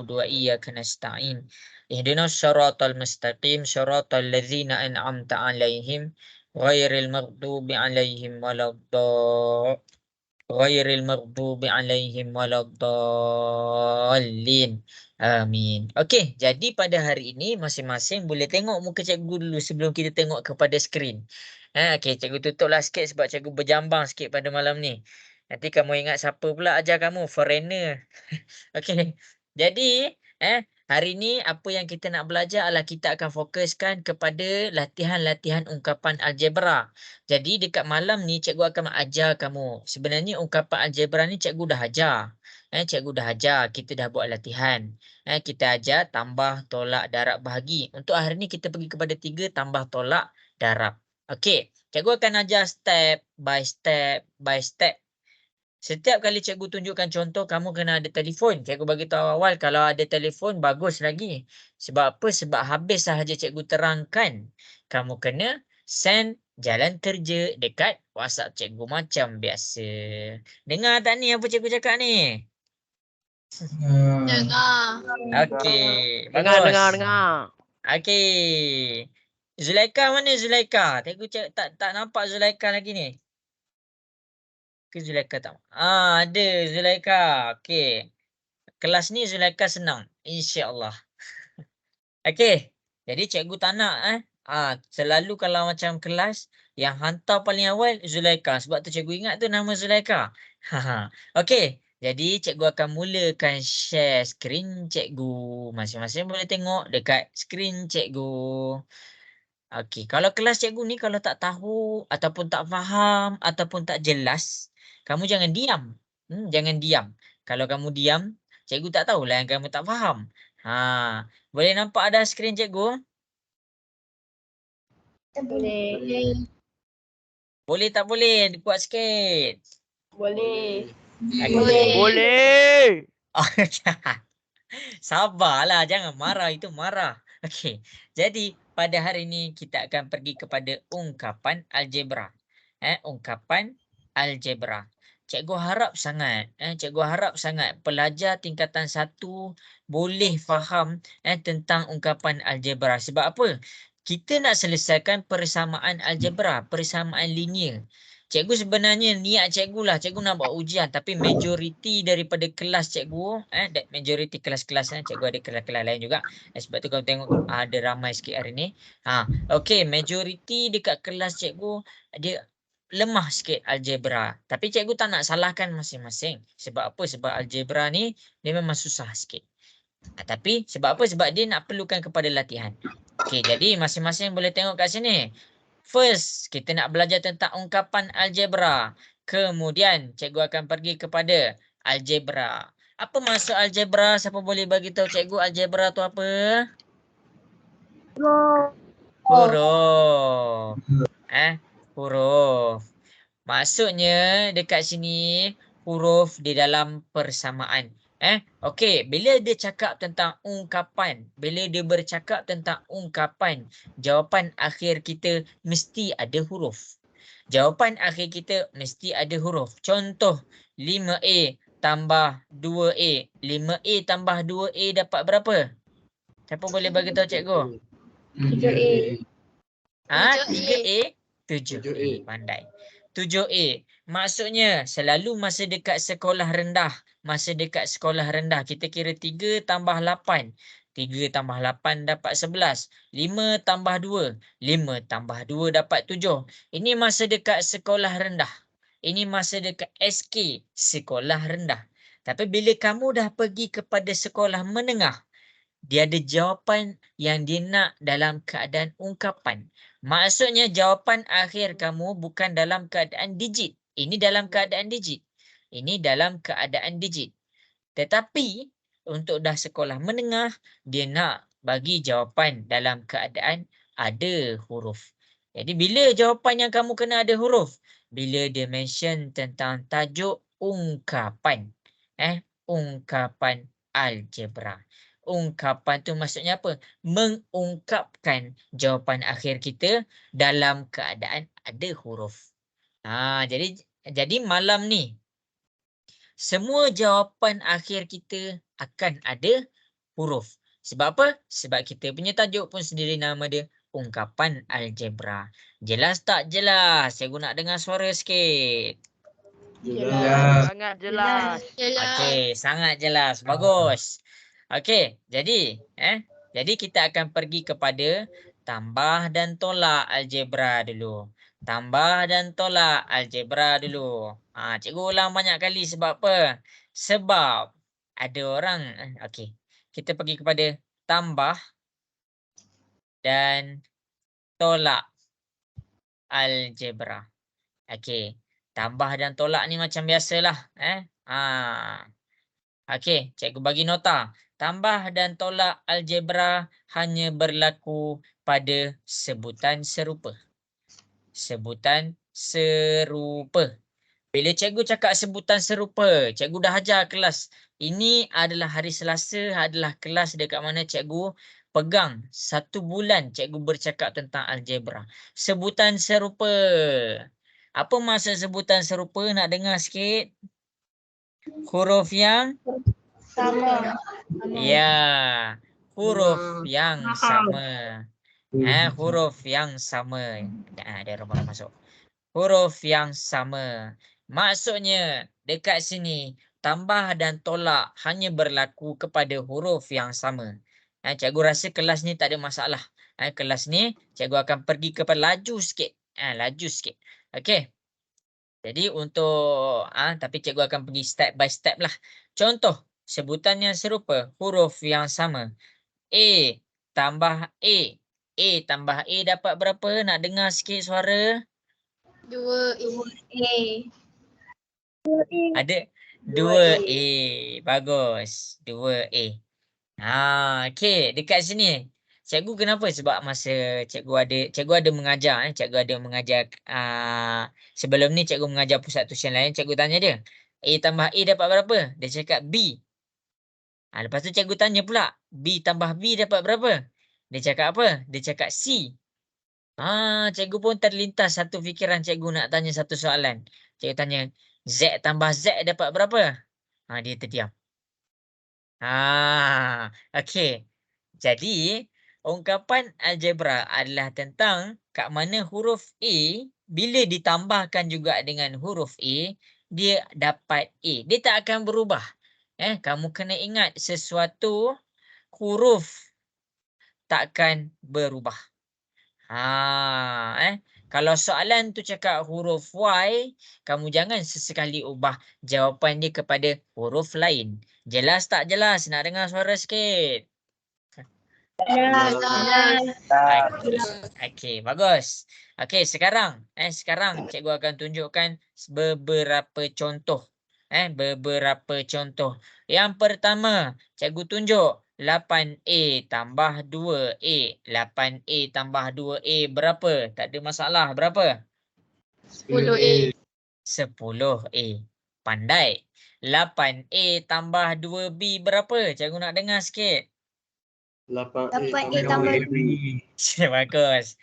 na'budu wa iyyaka nasta'in. Ihdinas siratal mustaqim siratal ladzina an'amta 'alaihim ghairil maghdubi 'alaihim waladdallin. Amin. Okey, jadi pada hari ini masing-masing boleh tengok muka cikgu dulu sebelum kita tengok kepada skrin. Okey, cikgu tutuplah sikit sebab cikgu berjambang sikit pada malam ni. Nanti kamu ingat siapa pula ajar kamu? Foreigner. Okey. Jadi, hari ni apa yang kita nak belajar adalah kita akan fokuskan kepada latihan-latihan ungkapan algebra. Jadi dekat malam ni cikgu akan ajar kamu. Sebenarnya ungkapan algebra ni cikgu dah ajar. Cikgu dah ajar, kita dah buat latihan. Kita ajar tambah, tolak, darab, bahagi. Untuk hari ni kita pergi kepada 3 tambah, tolak, darab. Okey, cikgu akan ajar step by step by step. Setiap kali cikgu tunjukkan contoh, kamu kena ada telefon. Cikgu bagi tahu awal, kalau ada telefon bagus lagi. Sebab apa? Sebab habis sahaja cikgu terangkan, kamu kena send jalan kerja dekat WhatsApp cikgu macam biasa. Dengar tak ni apa cikgu cakap ni? Dengar. Okey, Dengar, bagus. dengar. Okey. Zulaika mana Zulaika? Cikgu tak nampak Zulaika lagi ni. Ke Zulaika tak? Ada Zulaika. Okey. Kelas ni Zulaika senang, insya-Allah. Okey. Jadi cikgu tak nak selalu kalau macam kelas yang hantar paling awal Zulaika, sebab tu cikgu ingat tu nama Zulaika. Okey. Jadi cikgu akan mulakan share skrin cikgu. Masing-masing boleh tengok dekat skrin cikgu. Okey, kalau kelas cikgu ni kalau tak tahu ataupun tak faham ataupun tak jelas, kamu jangan diam. Jangan diam. Kalau kamu diam, cikgu tak tahulah yang kamu tak faham. Boleh nampak ada skrin cikgu? Boleh. Boleh tak boleh? Kuat sikit. Boleh. Okey. Boleh. Sabarlah, jangan marah, itu marah. Okey. Jadi pada hari ini kita akan pergi kepada ungkapan algebra. Ungkapan algebra. Cikgu harap sangat pelajar tingkatan 1 boleh faham tentang ungkapan algebra. Sebab apa? Kita nak selesaikan persamaan algebra, persamaan linear. Cikgu sebenarnya niat cikgu lah, cikgu nak buat ujian, tapi majoriti daripada kelas cikgu, majoriti kelas-kelas cikgu ada kelas-kelas lain juga. Sebab tu kau tengok ada ramai sikit hari ni. Okey, majoriti dekat kelas cikgu dia lemah sikit algebra. Tapi cikgu tak nak salahkan masing-masing. Sebab apa? Sebab algebra ni dia memang susah sikit. Tapi sebab apa? Sebab dia nak perlukan kepada latihan. Okey, jadi masing-masing boleh tengok kat sini. First, kita nak belajar tentang ungkapan algebra. Kemudian, cikgu akan pergi kepada algebra. Apa maksud algebra? Siapa boleh bagi tahu cikgu algebra tu apa? Huruf. Huruf. Maksudnya dekat sini huruf di dalam persamaan. Okey, bila dia cakap tentang ungkapan, bila dia bercakap tentang ungkapan, jawapan akhir kita mesti ada huruf. Jawapan akhir kita mesti ada huruf. Contoh, 5A tambah 2A. 5A tambah 2A dapat berapa? Siapa boleh bagi tahu cikgu? 3A. 3A? 7A. Pandai. 7A. Maksudnya selalu masa dekat sekolah rendah. Masa dekat sekolah rendah. Kita kira 3 tambah 8. 3 tambah 8 dapat 11. 5 tambah 2. 5 tambah 2 dapat 7. Ini masa dekat sekolah rendah. Ini masa dekat SK, sekolah rendah. Tapi bila kamu dah pergi kepada sekolah menengah, dia ada jawapan yang dia nak dalam keadaan ungkapan. Maksudnya jawapan akhir kamu bukan dalam keadaan digit. Ini dalam keadaan digit. Ini dalam keadaan digit. Tetapi untuk dah sekolah menengah, dia nak bagi jawapan dalam keadaan ada huruf. Jadi bila jawapan yang kamu kena ada huruf? Bila dia mention tentang tajuk ungkapan. Ungkapan algebra. Ungkapan tu maksudnya apa? Mengungkapkan jawapan akhir kita dalam keadaan ada huruf. Jadi malam ni semua jawapan akhir kita akan ada huruf. Sebab apa? Sebab kita punya tajuk pun sendiri nama dia ungkapan algebra. Jelas tak jelas? Cikgu nak dengar suara sikit. Jelas. Sangat jelas. Okey, sangat jelas. Bagus. Okey, jadi kita akan pergi kepada tambah dan tolak algebra dulu. Tambah dan tolak algebra dulu. Cikgu ulang banyak kali sebab apa? Sebab ada orang, okey. Kita pergi kepada tambah dan tolak algebra. Okey. Tambah dan tolak ni macam biasalah, Okey, cikgu bagi nota. Tambah dan tolak algebra hanya berlaku pada sebutan serupa. Sebutan serupa. Bila cikgu cakap sebutan serupa, cikgu dah ajar kelas. Ini adalah hari Selasa, adalah kelas dekat mana cikgu pegang 1 bulan cikgu bercakap tentang algebra. Sebutan serupa. Apa maksud sebutan serupa? Nak dengar sikit? Huruf yang Sama. ya, huruf yang sama. Huruf yang sama. Ada orang masuk. Huruf yang sama. Maksudnya dekat sini tambah dan tolak hanya berlaku kepada huruf yang sama. Cikgu rasa kelas ni tak ada masalah. Kelas ni cikgu akan pergi kepada laju sikit. Laju sikit. Okey. Jadi untuk tapi cikgu akan pergi step by step lah. Contoh sebutan yang serupa, huruf yang sama. A tambah A. A tambah A dapat berapa? Nak dengar sikit suara? 2A. Ada 2A. Bagus. 2A. Okey, dekat sini. Cikgu kenapa? Sebab masa cikgu ada mengajar, cikgu ada mengajar sebelum ni cikgu mengajar pusat tuition lain, cikgu tanya dia, A tambah A dapat berapa? Dia cakap B. Lepas tu cikgu tanya pula, B tambah B dapat berapa? Dia cakap apa? Dia cakap C. Cikgu pun terlintas satu fikiran cikgu nak tanya satu soalan. Cikgu tanya, Z tambah Z dapat berapa? Dia terdiam. Okey. Jadi, ungkapan algebra adalah tentang kat mana huruf A bila ditambahkan juga dengan huruf A, dia dapat A. Dia tak akan berubah. Kamu kena ingat sesuatu huruf takkan berubah. Kalau soalan tu cakap huruf Y, kamu jangan sesekali ubah jawapan dia kepada huruf lain. Jelas tak jelas? Nak dengar suara sikit. Jelas. Okey, bagus. Okey, sekarang cikgu akan tunjukkan beberapa contoh. Beberapa contoh. Yang pertama, cikgu tunjuk 8A tambah 2A. 8A tambah 2A berapa? Tak ada masalah. Berapa? 10A. 10A. Pandai. 8A tambah 2B berapa? Cikgu nak dengar sikit. 8A tambah 2B. Bagus.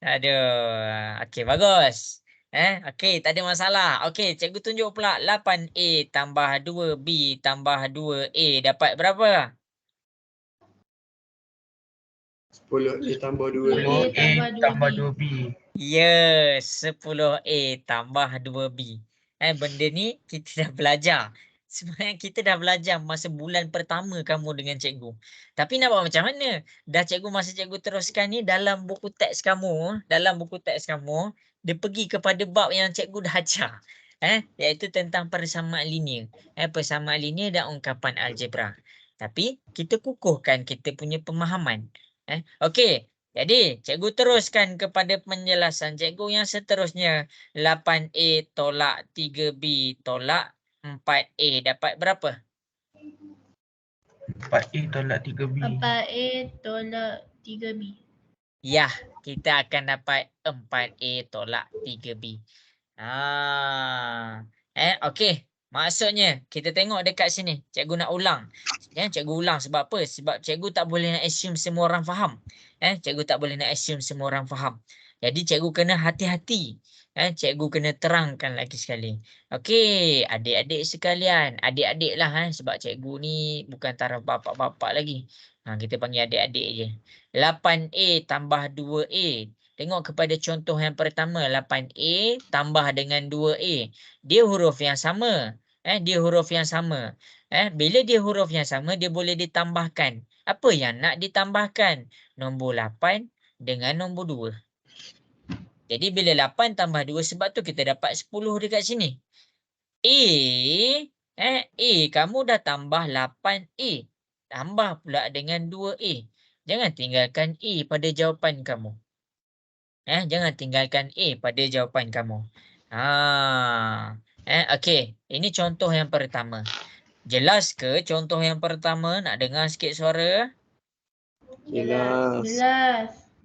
Aduh. Okey, bagus. Okey, tak ada masalah. Okey, cikgu tunjuk pula 8A tambah 2B tambah 2A dapat berapa? 10A tambah 2B. 10A tambah 2B. Ya, 10A tambah 2B. Benda ni kita dah belajar. Sebenarnya kita dah belajar masa bulan pertama kamu dengan cikgu. Tapi nak buat macam mana? Dah masa cikgu teruskan ni dalam buku teks kamu, dia pergi kepada bab yang cikgu dah ajar. Iaitu tentang persamaan linear. Persamaan linear dan ungkapan algebra. Tapi kita kukuhkan kita punya pemahaman. Okey. Jadi, cikgu teruskan kepada penjelasan cikgu yang seterusnya. 8A tolak 3B tolak 4A dapat berapa? 4A tolak 3B. 4A tolak 3B. Ya, kita akan dapat 4A tolak 3B. Okey. Maksudnya, kita tengok dekat sini. Cikgu nak ulang. Cikgu ulang sebab apa? Sebab cikgu tak boleh nak assume semua orang faham. Cikgu tak boleh nak assume semua orang faham. Jadi cikgu kena hati-hati. Cikgu kena terangkan lagi sekali. Okey, adik-adik sekalian. Adik-adik lah sebab cikgu ni bukan taraf bapak-bapak lagi. Kita panggil adik-adik je. 8A tambah 2A. Tengok kepada contoh yang pertama. 8A tambah dengan 2A. Dia huruf yang sama. Dia huruf yang sama. Bila dia huruf yang sama, dia boleh ditambahkan. Apa yang nak ditambahkan? Nombor 8 dengan nombor 2. Jadi bila 8 tambah 2, sebab tu kita dapat 10 dekat sini. A, kamu dah tambah 8A. Tambah pula dengan 2A. Jangan tinggalkan A pada jawapan kamu. Jangan tinggalkan A pada jawapan kamu. Okey. Ini contoh yang pertama. Jelas ke contoh yang pertama? Nak dengar sikit suara? Jelas.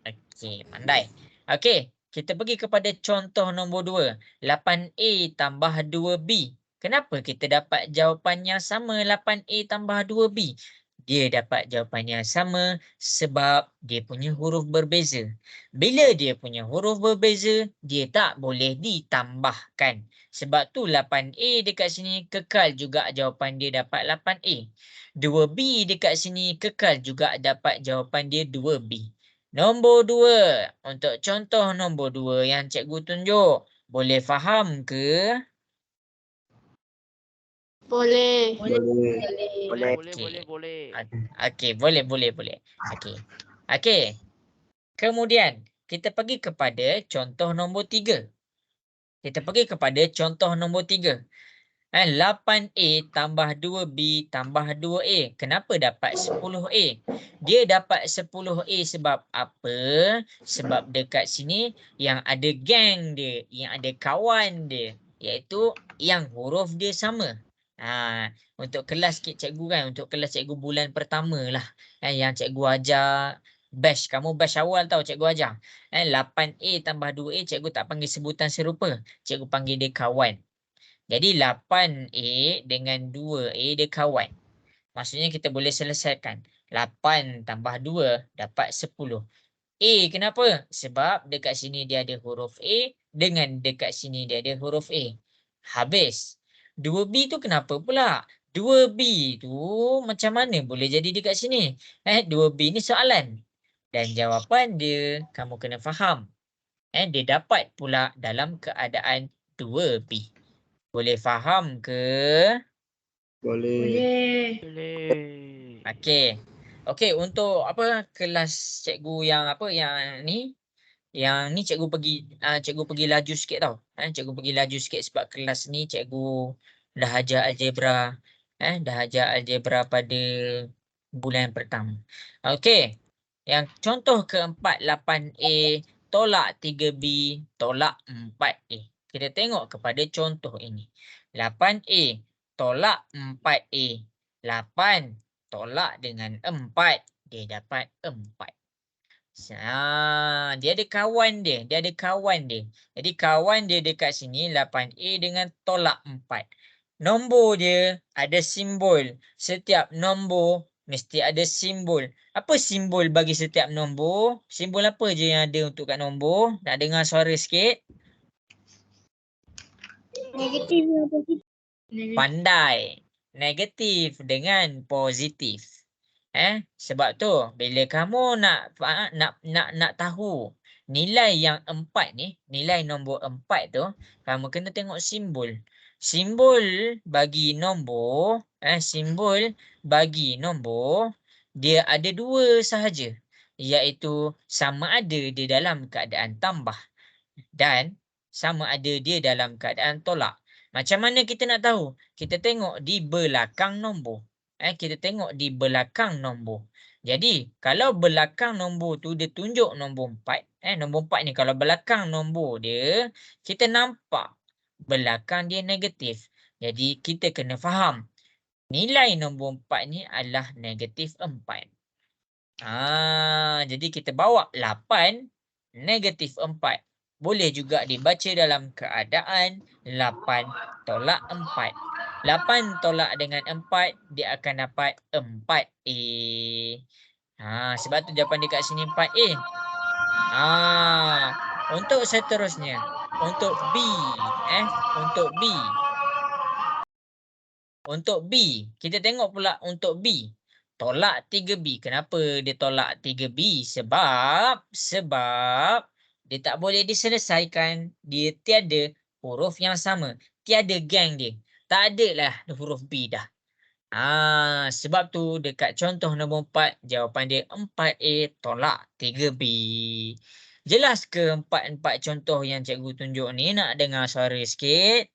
Okey, pandai. Okey, kita pergi kepada contoh nombor 2. 8A tambah 2B. Kenapa kita dapat jawapan yang sama 8A tambah 2B? Dia dapat jawapan yang sama sebab dia punya huruf berbeza. Bila dia punya huruf berbeza, dia tak boleh ditambahkan. Sebab tu 8A dekat sini kekal juga jawapan dia dapat 8A. 2B dekat sini kekal juga dapat jawapan dia 2B. Nombor 2. Untuk contoh nombor 2 yang cikgu tunjuk. Boleh faham ke? Boleh. Okey, boleh. Okey. Kemudian, kita pergi kepada contoh nombor 3. 8A tambah 2B tambah 2A. Kenapa dapat 10A? Dia dapat 10A sebab apa? Sebab dekat sini yang ada geng dia, yang ada kawan dia, iaitu yang huruf dia sama. Untuk kelas cikgu kan, untuk kelas cikgu bulan pertama lah. Yang cikgu ajar batch, kamu batch awal tau cikgu ajar. 8A tambah 2A cikgu tak panggil sebutan serupa. Cikgu panggil dia kawan. Jadi 8A dengan 2A dia kawan. Maksudnya kita boleh selesaikan. 8 tambah 2 dapat 10. A kenapa? Sebab dekat sini dia ada huruf A dengan dekat sini dia ada huruf A. Habis. 2B tu kenapa pula? 2B tu macam mana boleh jadi dekat sini? 2B ni soalan. Dan jawapan dia kamu kena faham. Dia dapat pula dalam keadaan 2B. Boleh faham ke? Boleh. Okey, untuk apa kelas cikgu yang ni cikgu pergi laju sikit tau. Cikgu pergi laju sikit sebab kelas ni cikgu dah ajar algebra. Dah ajar algebra pada bulan pertama. Okey. Yang contoh keempat 8A tolak 3B tolak 4A. Kita tengok kepada contoh ini. 8A tolak 4A. 8 tolak dengan 4. Dia dapat 4. Dia ada kawan dia. Jadi kawan dia dekat sini 8A dengan tolak 4. Nombor dia ada simbol. Setiap nombor mesti ada simbol. Apa simbol bagi setiap nombor? Simbol apa je yang ada untuk kat nombor? Nak dengar suara sikit? Negatif dan positif. Pandai. Negatif dengan positif. Sebab tu bila kamu nak tahu nilai yang 4 ni, nilai nombor 4 tu, kamu kena tengok simbol. Simbol bagi nombor, dia ada 2 sahaja, iaitu sama ada dia dalam keadaan tambah dan sama ada dia dalam keadaan tolak. Macam mana kita nak tahu? Kita tengok di belakang nombor. Jadi, kalau belakang nombor tu dia tunjuk nombor 4, nombor 4 ni kalau belakang nombor dia, kita nampak belakang dia negatif. Jadi, kita kena faham nilai nombor 4 ni adalah negatif 4. Jadi kita bawa 8 negatif 4. Boleh juga dibaca dalam keadaan 8 tolak 4. 8 tolak dengan 4, dia akan dapat 4A. Sebab tu jawapan dekat sini 4A. Untuk seterusnya. Untuk B. Untuk B. Untuk B. Kita tengok pula untuk B. Tolak 3B. Kenapa dia tolak 3B? Sebab dia tak boleh diselesaikan. Dia tiada huruf yang sama. Tiada gang dia. Tak ada lah huruf B dah. Sebab tu dekat contoh nombor 4, jawapan dia 4A tolak 3B. Jelas ke empat contoh yang cikgu tunjuk ni? Nak dengar suara sikit?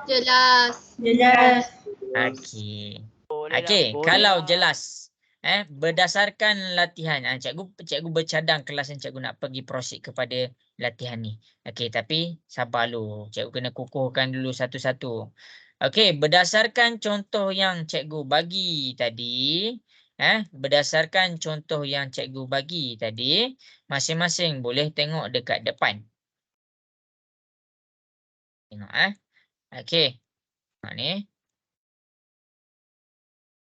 Jelas. Jelas. Okey. Okey, kalau jelas berdasarkan latihan, cikgu bercadang kelas yang cikgu nak pergi proceed kepada latihan ni. Okey, tapi sabar dulu. Cikgu kena kukuhkan dulu satu-satu. Okey, berdasarkan contoh yang cikgu bagi tadi, berdasarkan contoh yang cikgu bagi tadi, masing-masing boleh tengok dekat depan. Tengok Okey. Ni.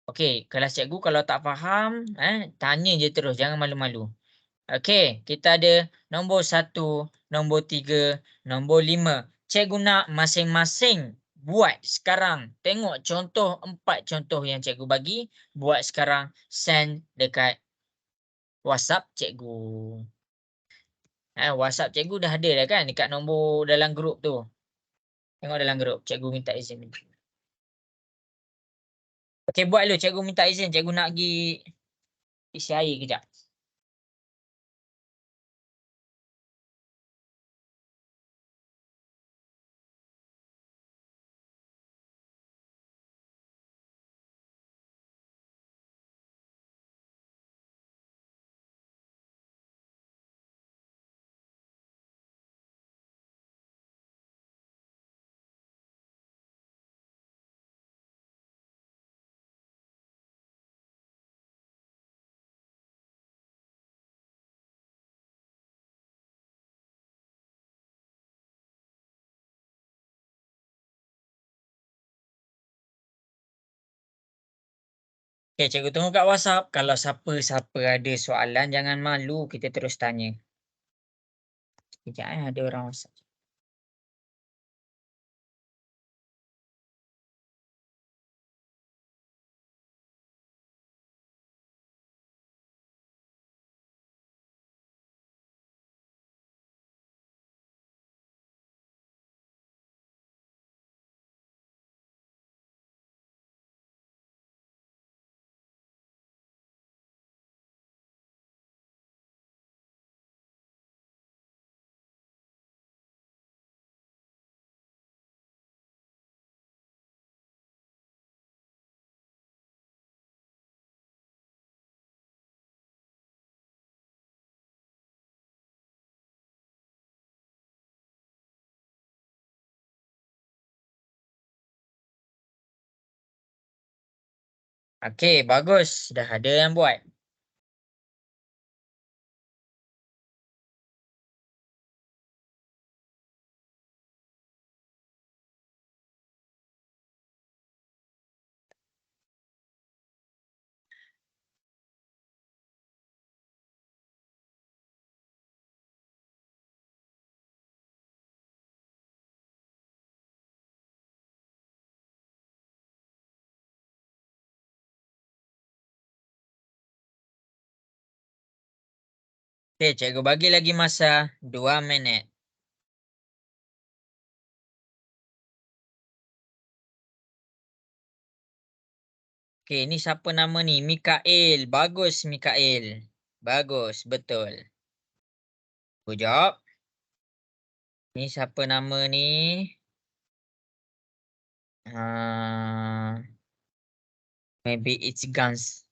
Okey, kelas cikgu kalau tak faham, tanya je terus, jangan malu-malu. Okey, kita ada nombor 1, nombor 3, nombor 5. Cikgu nak masing-masing buat sekarang. Tengok contoh 4 contoh yang cikgu bagi, buat sekarang, send dekat WhatsApp cikgu. WhatsApp cikgu dah ada dah kan dekat nombor dalam grup tu. Tengok dalam grup, cikgu minta izin. Okey, buat dulu, cikgu minta izin, cikgu nak pergi isi air kejap. Okay, cikgu tunggu kat WhatsApp. Kalau siapa-siapa ada soalan, jangan malu. Kita terus tanya. Sekejap ada orang WhatsApp. Okey, bagus. Dah ada yang buat. Okey, cikgu bagi lagi masa 2 minit. Okey, ni siapa nama ni? Mikael. Bagus, Mikael. Bagus, betul. Good job. Ni siapa nama ni? Maybe it's Guns.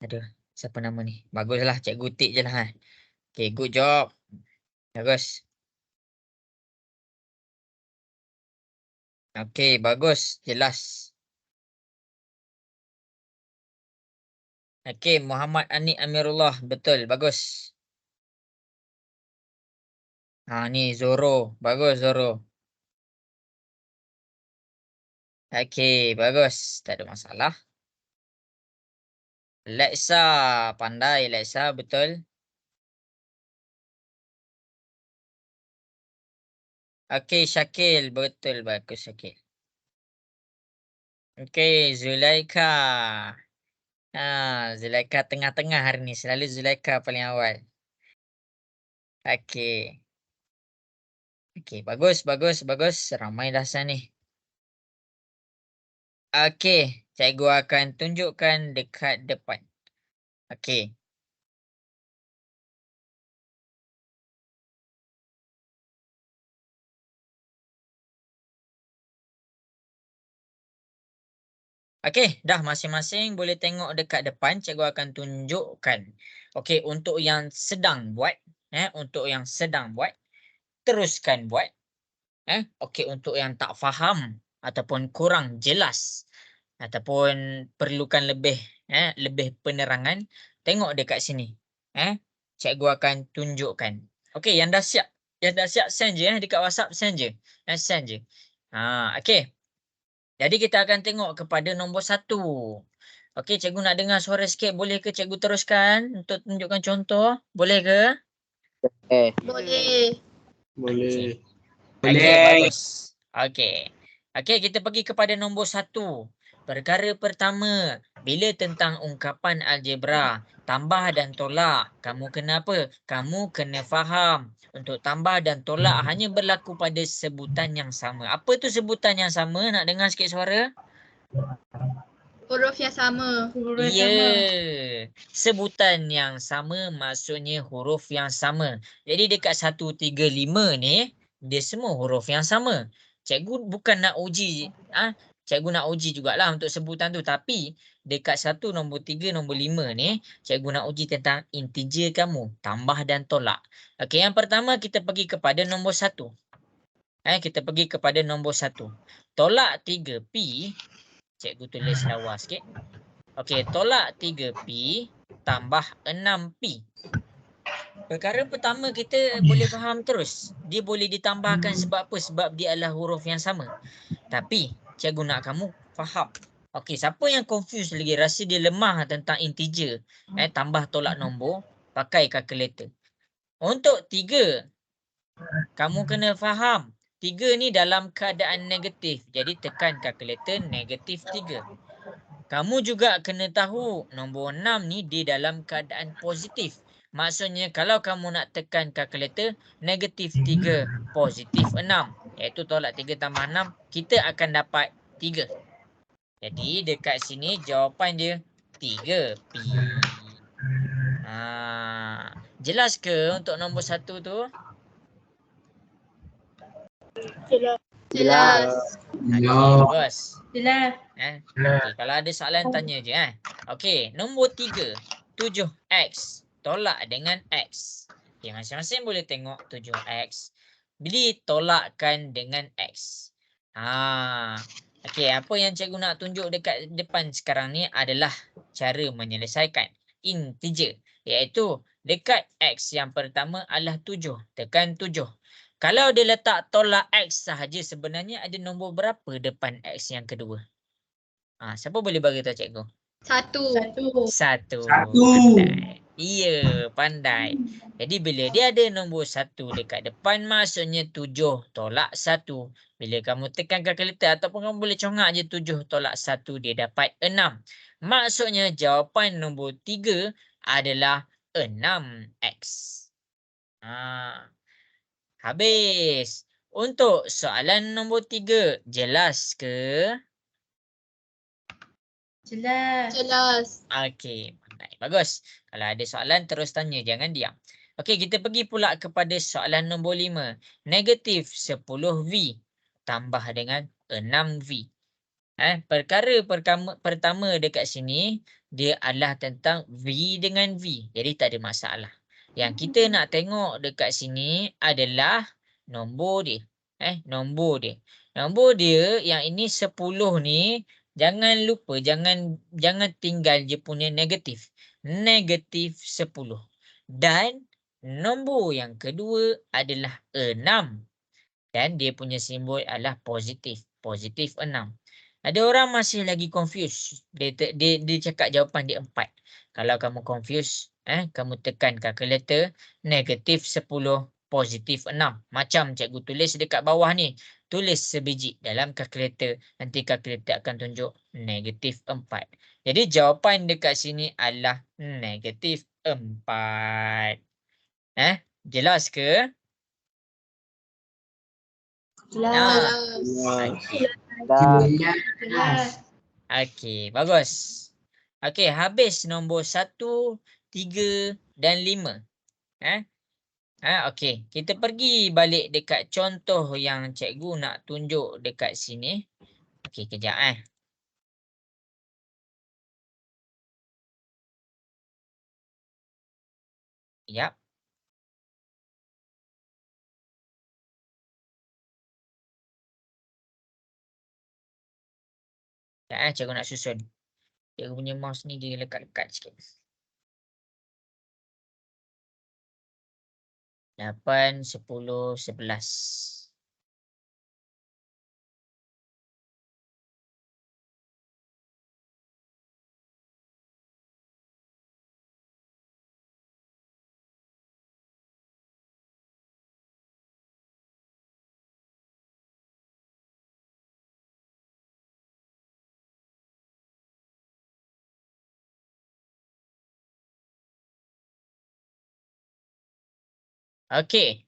Aduh, siapa nama ni? Baguslah, cikgu tik je lah. Okey, good job. Bagus. Okey, bagus. Jelas. Okey, Muhammad Ani Amirullah. Betul, bagus. Ni Zoro. Bagus, Zoro. Okey, bagus. Tak ada masalah. Lexa. Pandai, Lexa. Betul. Okey, Syakil. Betul, bagus Syakil. Okey, Zulaika. Zulaika tengah-tengah hari ni. Selalu Zulaika paling awal. Okey. Okey, bagus, bagus, bagus. Ramai dah sana ni. Okey, cikgu akan tunjukkan dekat depan. Okey. Okey, dah masing-masing boleh tengok dekat depan. Cikgu akan tunjukkan. Okey, untuk yang sedang buat, untuk yang sedang buat, teruskan buat. Okey, untuk yang tak faham ataupun kurang jelas ataupun perlukan lebih penerangan, tengok dekat sini. Cikgu akan tunjukkan. Okey, yang dah siap, send je dekat WhatsApp, send je. Send je. Okey. Jadi kita akan tengok kepada nombor 1. Okey, cikgu nak dengar suara sikit. Boleh ke cikgu teruskan untuk tunjukkan contoh? Boleh ke? Boleh. Boleh. Okey, bagus. Okey. Okey, kita pergi kepada nombor 1. Perkara pertama, bila tentang ungkapan algebra, tambah dan tolak, kamu kena apa? Kamu kena faham. Untuk tambah dan tolak hanya berlaku pada sebutan yang sama. Apa tu sebutan yang sama? Nak dengar sikit suara? Huruf yang sama. Ya, sebutan yang sama maksudnya huruf yang sama. Jadi dekat 135 ni, dia semua huruf yang sama. Cikgu bukan nak uji, cikgu nak uji jugalah untuk sebutan tu. Tapi dekat 1, nombor 3, nombor 5 ni, cikgu nak uji tentang integer kamu, tambah dan tolak. Okey, yang pertama kita pergi kepada nombor 1. Kita pergi kepada nombor 1. Tolak 3P, cikgu tulis lawa sikit. Okey, tolak 3P tambah 6P. Perkara pertama kita boleh faham terus. Dia boleh ditambahkan sebab apa? Sebab dia adalah huruf yang sama. Tapi cikgu nak kamu faham. Okey, siapa yang confuse lagi, rasa dia lemah tentang integer, tambah tolak nombor, pakai calculator. Untuk 3, kamu kena faham. 3 ni dalam keadaan negatif. Jadi tekan calculator negatif 3. Kamu juga kena tahu nombor 6 ni dia dalam keadaan positif. Maksudnya kalau kamu nak tekan kalkulator, negatif 3 positif 6. Iaitu tolak 3 tambah 6, kita akan dapat 3. Jadi dekat sini jawapan dia 3P. Jelas ke untuk nombor 1 tu? Jelas. Okey, bagus. Jelas. Okey, kalau ada soalan tanya je. Okey, nombor 3, 7x tolak dengan x. Okey, masing-masing boleh tengok 7x. Bila tolakkan dengan x. Okey, apa yang cikgu nak tunjuk dekat depan sekarang ni adalah cara menyelesaikan integer. Iaitu dekat x yang pertama adalah 7. Tekan 7. Kalau dia letak tolak x sahaja, sebenarnya ada nombor berapa depan x yang kedua? Siapa boleh bagi tahu cikgu? 1. 1. Pandai. Ya, pandai. Jadi bila dia ada nombor 1 dekat depan, maksudnya 7 tolak 1. Bila kamu tekan kalkulator ataupun kamu boleh congak je 7 tolak 1, dia dapat 6. Maksudnya jawapan nombor 3 adalah 6x. Habis. Untuk soalan nombor 3, jelas ke? Jelas. Okey, pandai. Bagus. Kalau ada soalan terus tanya, jangan diam. Okey, kita pergi pula kepada soalan nombor 5. Negatif 10V tambah dengan 6V. Perkara pertama dekat sini, dia adalah tentang V dengan V. Jadi tak ada masalah. Yang kita nak tengok dekat sini adalah nombor dia. Nombor dia. Nombor dia yang ini 10 ni, jangan lupa, jangan tinggal je punya negatif. Negatif 10. Dan nombor yang kedua adalah 6. Dan dia punya simbol adalah positif. Positif 6. Ada orang masih lagi confused. Dia cakap jawapan dia 4. Kalau kamu confused, kamu tekan kalkulator, negatif 10, positif 6. Macam cikgu tulis dekat bawah ni. Tulis sebiji dalam kalkulator. Nanti kalkulator akan tunjuk negatif 4. Jadi jawapan dekat sini adalah negatif 4. Jelas ke? Jelas. Jelas. Okey, bagus. Okey, habis nombor 1, 3 dan 5. Okey, kita pergi balik dekat contoh yang cikgu nak tunjuk dekat sini. Okey, kejap Yap. Cikgu nak susun. Cikgu punya mouse ni dia lekat-lekat sikit. 8, 10, 11. Okey.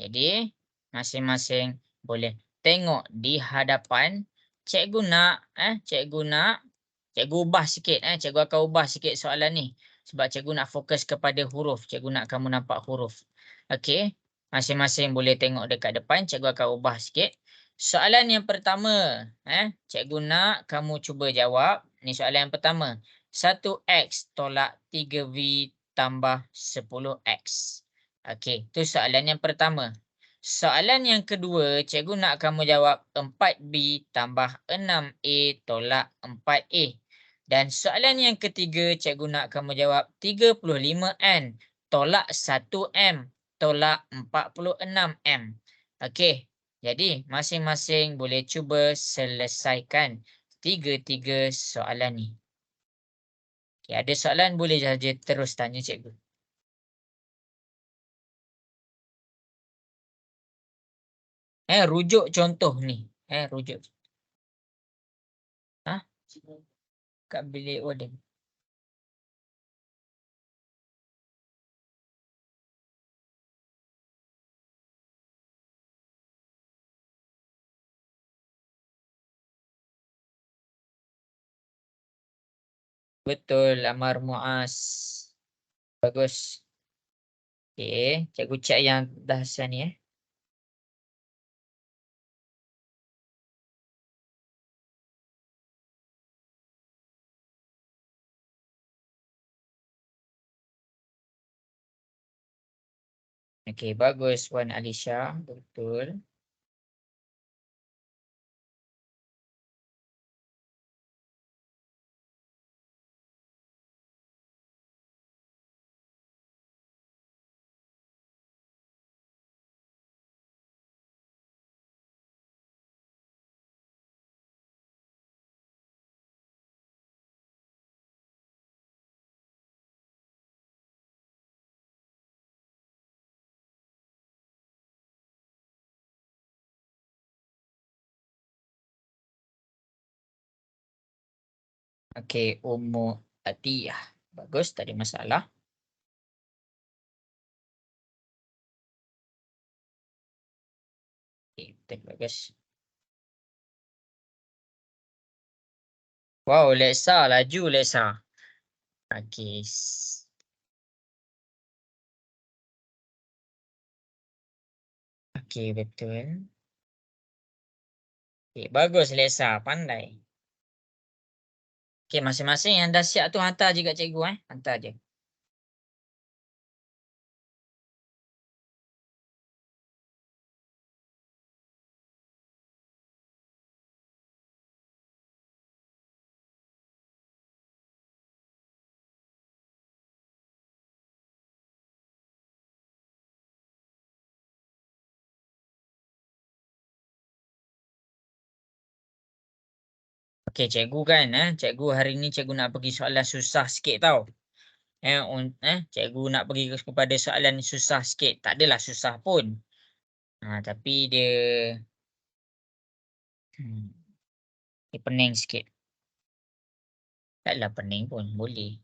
Jadi, masing-masing boleh tengok di hadapan. Cikgu nak, cikgu ubah sikit. Cikgu akan ubah sikit soalan ni. Sebab cikgu nak fokus kepada huruf. Cikgu nak kamu nampak huruf. Okey. Masing-masing boleh tengok dekat depan. Cikgu akan ubah sikit. Soalan yang pertama. Cikgu nak kamu cuba jawab. Ni soalan yang pertama. 1x tolak 3v tambah 10x. Okey, itu soalan yang pertama. Soalan yang kedua, cikgu nak kamu jawab 4b tambah 6a tolak 4a. Dan soalan yang ketiga, cikgu nak kamu jawab 35n tolak 1m tolak 46m. Okey, jadi masing-masing boleh cuba selesaikan tiga-tiga soalan ni. Okey, ada soalan boleh saja terus tanya cikgu. Rujuk contoh ni. Rujuk. Kat bilik warden. Betul, Amar Muaz. Bagus. Okey, cikgu cek yang dahsyat ni Okey, bagus Wan Alisha. Betul. Okey, Ummu Atiyah. Bagus, tak ada masalah. Okey, betul, bagus. Wow, Leksa, laju Leksa. Okey. Okey, betul. Okey, bagus Leksa, pandai. Okey, masing-masing yang dah siap tu hantar je kat cikgu Hantar je. Okey, cikgu kan cikgu hari ni cikgu nak pergi soalan susah sikit tau. Cikgu nak pergi kepada soalan susah sikit. Tak adalah susah pun. Tapi dia dia pening sikit. Taklah pening pun, boleh.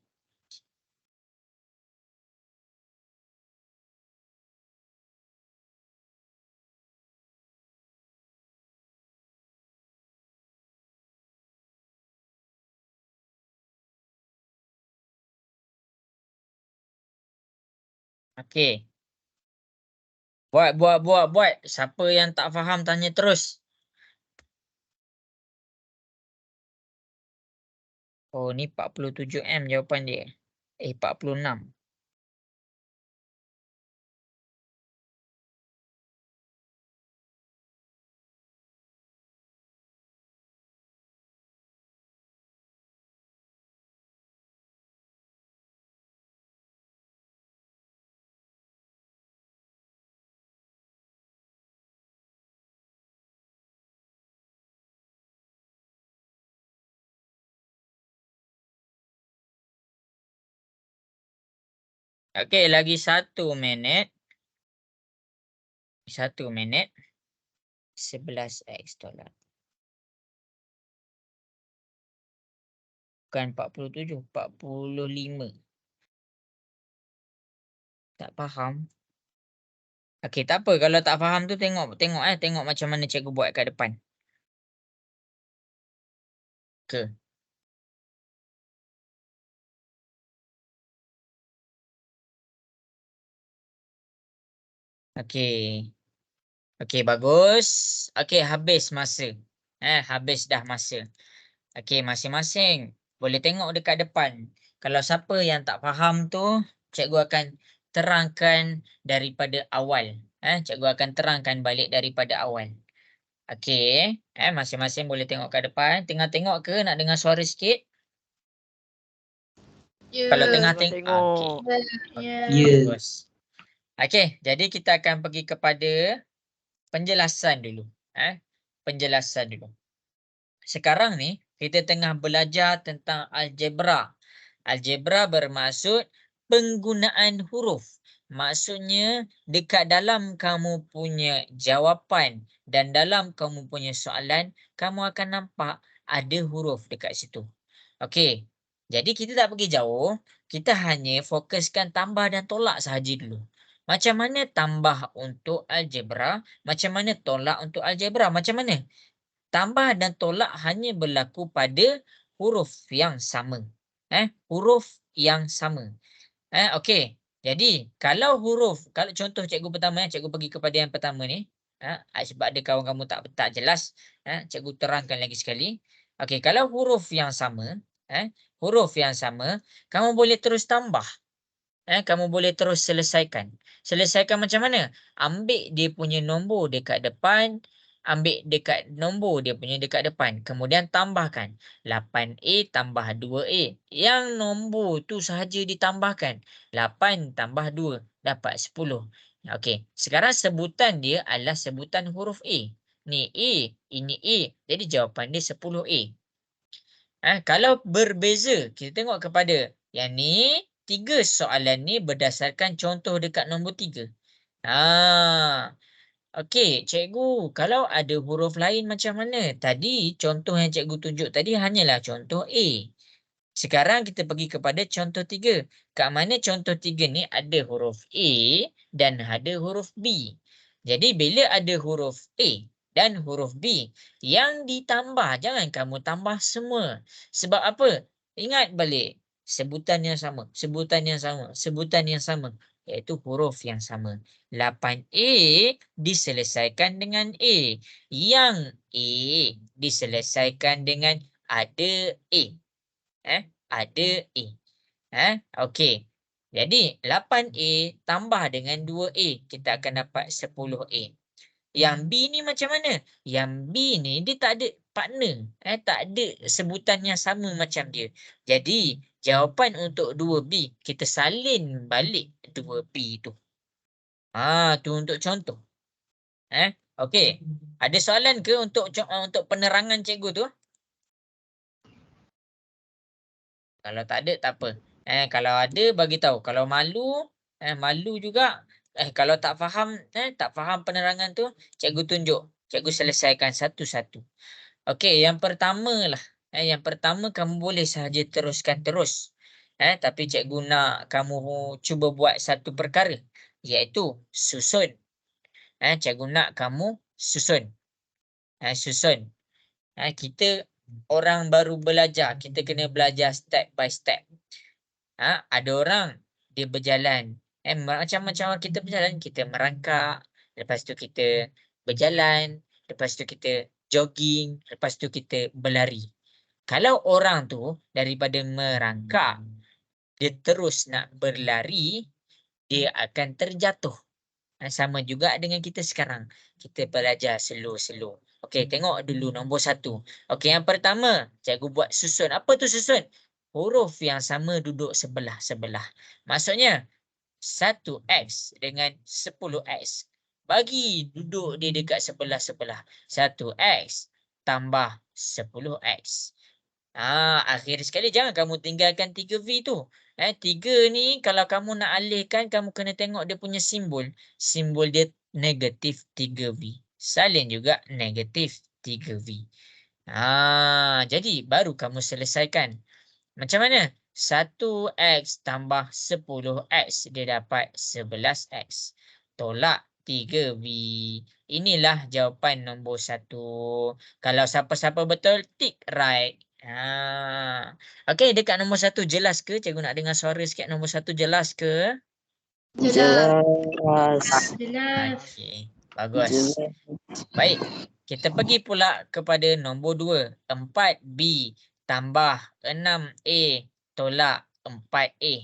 Okey. Buat. Siapa yang tak faham tanya terus. Oh, ni 47M jawapan dia. 46. Okey, lagi 1 minit. 1 minit. 11x tolak. Bukan 47, 45. Tak faham. Okey, tak apa. Kalau tak faham tu tengok macam mana cikgu buat kat depan. Ke? Okey. Okey, bagus. Okey, habis masa. Habis dah masa. Okey, masing-masing boleh tengok dekat depan. Kalau siapa yang tak faham tu, cikgu akan terangkan daripada awal. Cikgu akan terangkan balik daripada awal. Okey, masing-masing boleh tengok kat depan. Tengah tengok ke nak dengar suara sikit? Ya. Kalau tengah tengok. Ya. Bagus. Okey, jadi kita akan pergi kepada penjelasan dulu. Penjelasan dulu. Sekarang ni kita tengah belajar tentang algebra. Algebra bermaksud penggunaan huruf. Maksudnya dekat dalam kamu punya jawapan dan dalam kamu punya soalan, kamu akan nampak ada huruf dekat situ. Okey. Jadi kita tak pergi jauh, kita hanya fokuskan tambah dan tolak sahaja dulu. Macam mana tambah untuk algebra, macam mana tolak untuk algebra, macam mana? Tambah dan tolak hanya berlaku pada huruf yang sama. Huruf yang sama. Okey. Jadi, kalau contoh cikgu pertama, cikgu pergi kepada yang pertama ni. Sebab ada kawan kamu tak jelas, cikgu terangkan lagi sekali. Okey, kalau huruf yang sama, kamu boleh terus tambah. Kamu boleh terus selesaikan. Selesaikan macam mana? Ambil dia punya nombor dekat depan, ambil dekat nombor dia punya dekat depan. Kemudian tambahkan. 8A tambah 2A. Yang nombor tu sahaja ditambahkan. 8 tambah 2 dapat 10. Okey. Sekarang sebutan dia adalah sebutan huruf A. Ni A, ini A. Jadi jawapan dia 10A. Kalau berbeza, kita tengok kepada yang ni, 3 soalan ni berdasarkan contoh dekat nombor 3. Okey, cikgu, kalau ada huruf lain macam mana? Tadi contoh yang cikgu tunjuk tadi hanyalah contoh A. Sekarang kita pergi kepada contoh 3. Kat mana contoh 3 ni ada huruf A dan ada huruf B. Jadi bila ada huruf A dan huruf B yang ditambah, jangan kamu tambah semua. Sebab apa? Ingat balik. Sebutan yang sama, sebutan yang sama, sebutan yang sama. Iaitu huruf yang sama. 8A diselesaikan dengan A. Yang A diselesaikan dengan ada A. Ada A. Okey. Jadi 8A tambah dengan 2A, kita akan dapat 10A. Yang B ni macam mana? Yang B ni dia tak ada partner. Tak ada sebutan yang sama macam dia. Jadi jawapan untuk 2B, kita salin balik 2B tu. Tu untuk contoh. Okey. Ada soalan ke untuk penerangan cikgu tu? Kalau tak ada, tak apa. Kalau ada bagi tahu. Kalau malu, malu juga. Kalau tak faham penerangan tu, cikgu tunjuk. Cikgu selesaikan satu-satu. Okey, yang pertama lah. Yang pertama kamu boleh sahaja teruskan terus. Tapi cikgu nak kamu cuba buat satu perkara, iaitu susun. Cikgu nak kamu susun. Susun. Kita orang baru belajar, kita kena belajar step by step. Ada orang dia berjalan. Macam kita berjalan, kita merangkak, lepas tu kita berjalan, lepas tu kita jogging, lepas tu kita berlari. Kalau orang tu daripada merangkak, dia terus nak berlari, dia akan terjatuh. Sama juga dengan kita sekarang. Kita belajar slow-slow. Okey, tengok dulu nombor 1. Okey, yang pertama, cikgu buat susun. Apa tu susun? Huruf yang sama duduk sebelah-sebelah. Maksudnya, 1x dengan 10x. Bagi duduk dia dekat sebelah-sebelah. 1x tambah 10x. Akhir sekali jangan kamu tinggalkan 3V tu. 3 ni kalau kamu nak alihkan, kamu kena tengok dia punya simbol. Simbol dia negatif 3V. Salin juga negatif 3V. Jadi baru kamu selesaikan. Macam mana? 1x tambah 10x dia dapat 11x. Tolak 3V. Inilah jawapan nombor 1. Kalau siapa-siapa betul, tick right. Okey, dekat nombor 1 jelas ke? Cikgu nak dengar suara sikit. Nombor 1 jelas ke? Jelas. Okey, bagus. Baik, kita pergi pula kepada nombor 2. 4B tambah 6A tolak 4A.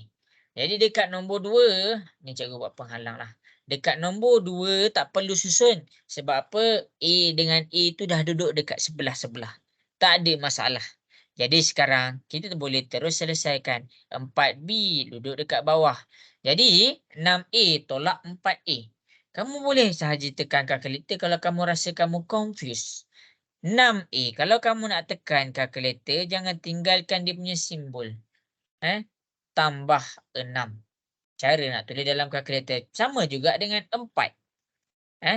Jadi dekat nombor 2, ni cikgu buat penghalang lah. Dekat nombor 2 tak perlu susun. Sebab apa? A dengan A tu dah duduk dekat sebelah-sebelah. Tak ada masalah. Jadi sekarang kita boleh terus selesaikan. 4B duduk dekat bawah. Jadi 6A tolak 4A. Kamu boleh sahaja tekan kalkulator kalau kamu rasa kamu confused. 6A. Kalau kamu nak tekan kalkulator, jangan tinggalkan dia punya simbol. Tambah 6. Cara nak tulis dalam kalkulator. Sama juga dengan 4.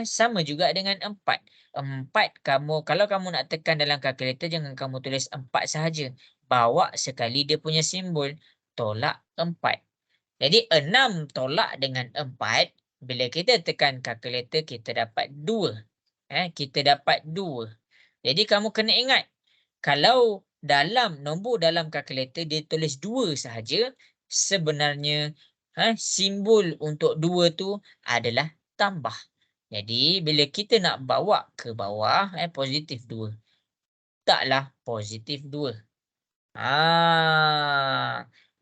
Sama juga dengan 4. 4 kamu, kalau kamu nak tekan dalam kalkulator, jangan kamu tulis 4 sahaja. Bawa sekali dia punya simbol. Tolak 4. Jadi 6 tolak dengan 4. Bila kita tekan kalkulator, kita dapat 2. Kita dapat 2. Jadi kamu kena ingat, kalau dalam nombor dalam kalkulator dia tulis 2 sahaja, sebenarnya simbol untuk 2 tu adalah tambah. Jadi bila kita nak bawa ke bawah, positif 2. Taklah positif 2.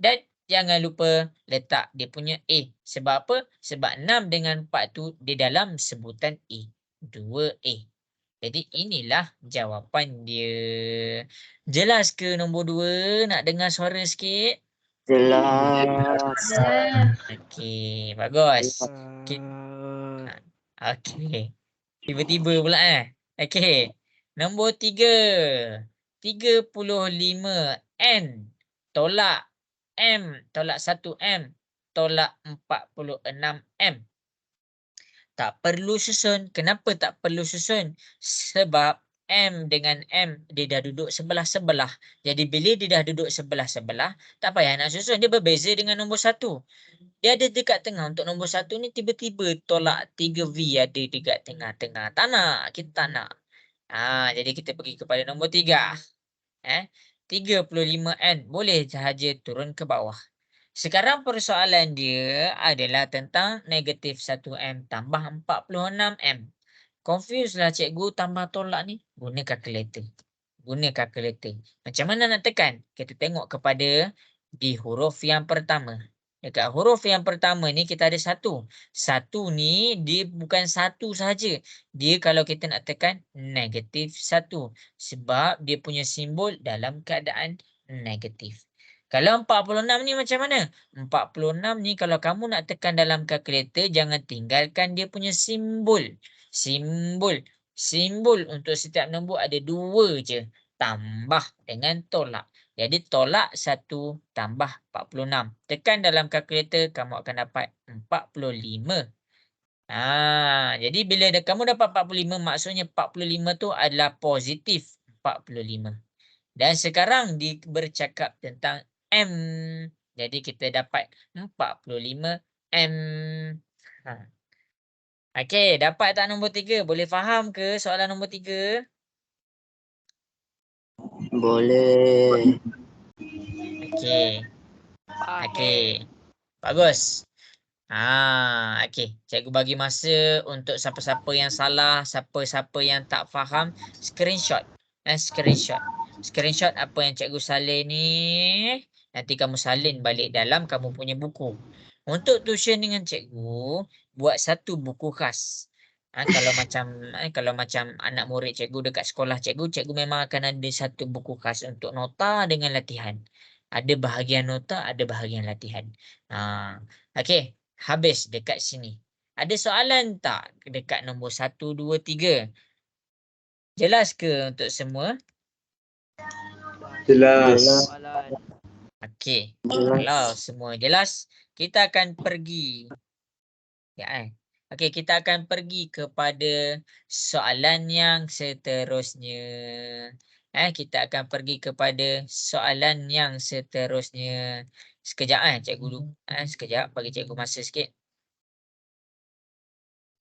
Dan jangan lupa letak dia punya A. Sebab apa? Sebab 6 dengan 4 tu di dalam sebutan A. 2A. Jadi inilah jawapan dia. Jelas ke nombor 2? Nak dengar suara sikit? Jelas. Okey, bagus. Okey. Tiba-tiba pula Okey. Nombor 3. 35N tolak M tolak 1M tolak 46M. Tak perlu susun. Kenapa tak perlu susun? Sebab M dengan M dia dah duduk sebelah-sebelah. Jadi bila dia dah duduk sebelah-sebelah, tak payah nak susun. Dia berbeza dengan nombor 1. Dia ada dekat tengah. Untuk nombor 1 ni tiba-tiba tolak 3V ada dekat tengah-tengah. Tak nak. Kita tak nak. Jadi kita pergi kepada nombor 3. 35N boleh sahaja turun ke bawah. Sekarang persoalan dia adalah tentang negatif 1M tambah 46M. Confuse lah cikgu tambah tolak ni. Guna kalkulator. Macam mana nak tekan? Kita tengok kepada di huruf yang pertama. Dekat huruf yang pertama ni kita ada 1. 1 ni dia bukan 1 sahaja. Dia kalau kita nak tekan negatif 1. Sebab dia punya simbol dalam keadaan negatif. Kalau 46 ni macam mana? 46 ni kalau kamu nak tekan dalam kalkulator, jangan tinggalkan dia punya simbol. Simbol untuk setiap nombor ada 2 je. Tambah dengan tolak. Jadi tolak 1 tambah 46. Tekan dalam kalkulator, kamu akan dapat 45. Jadi bila kamu dapat 45, maksudnya 45 tu adalah positif 45. Dan sekarang bercakap tentang M. Jadi kita dapat 45 M. Okey, dapat tak nombor 3? Boleh faham ke soalan nombor 3? Boleh. Okey. Okey. Bagus. Okey. Cikgu bagi masa untuk siapa-siapa yang salah, siapa-siapa yang tak faham, screenshot. Screenshot. Screenshot apa yang cikgu salin ni. Nanti kamu salin balik dalam kamu punya buku. Untuk tuition dengan cikgu, buat satu buku khas. Kalau macam anak murid cikgu dekat sekolah cikgu, cikgu memang akan ada satu buku khas untuk nota dengan latihan. Ada bahagian nota, ada bahagian latihan. Okey, habis dekat sini. Ada soalan tak dekat nombor 1, 2, 3? Jelas ke untuk semua? Jelas. Okey, kalau semua jelas, kita akan pergi. Okey, kita akan pergi kepada soalan yang seterusnya. Kita akan pergi kepada soalan yang seterusnya. Sekejap cikgu dulu. Sekejap, bagi cikgu masa sikit.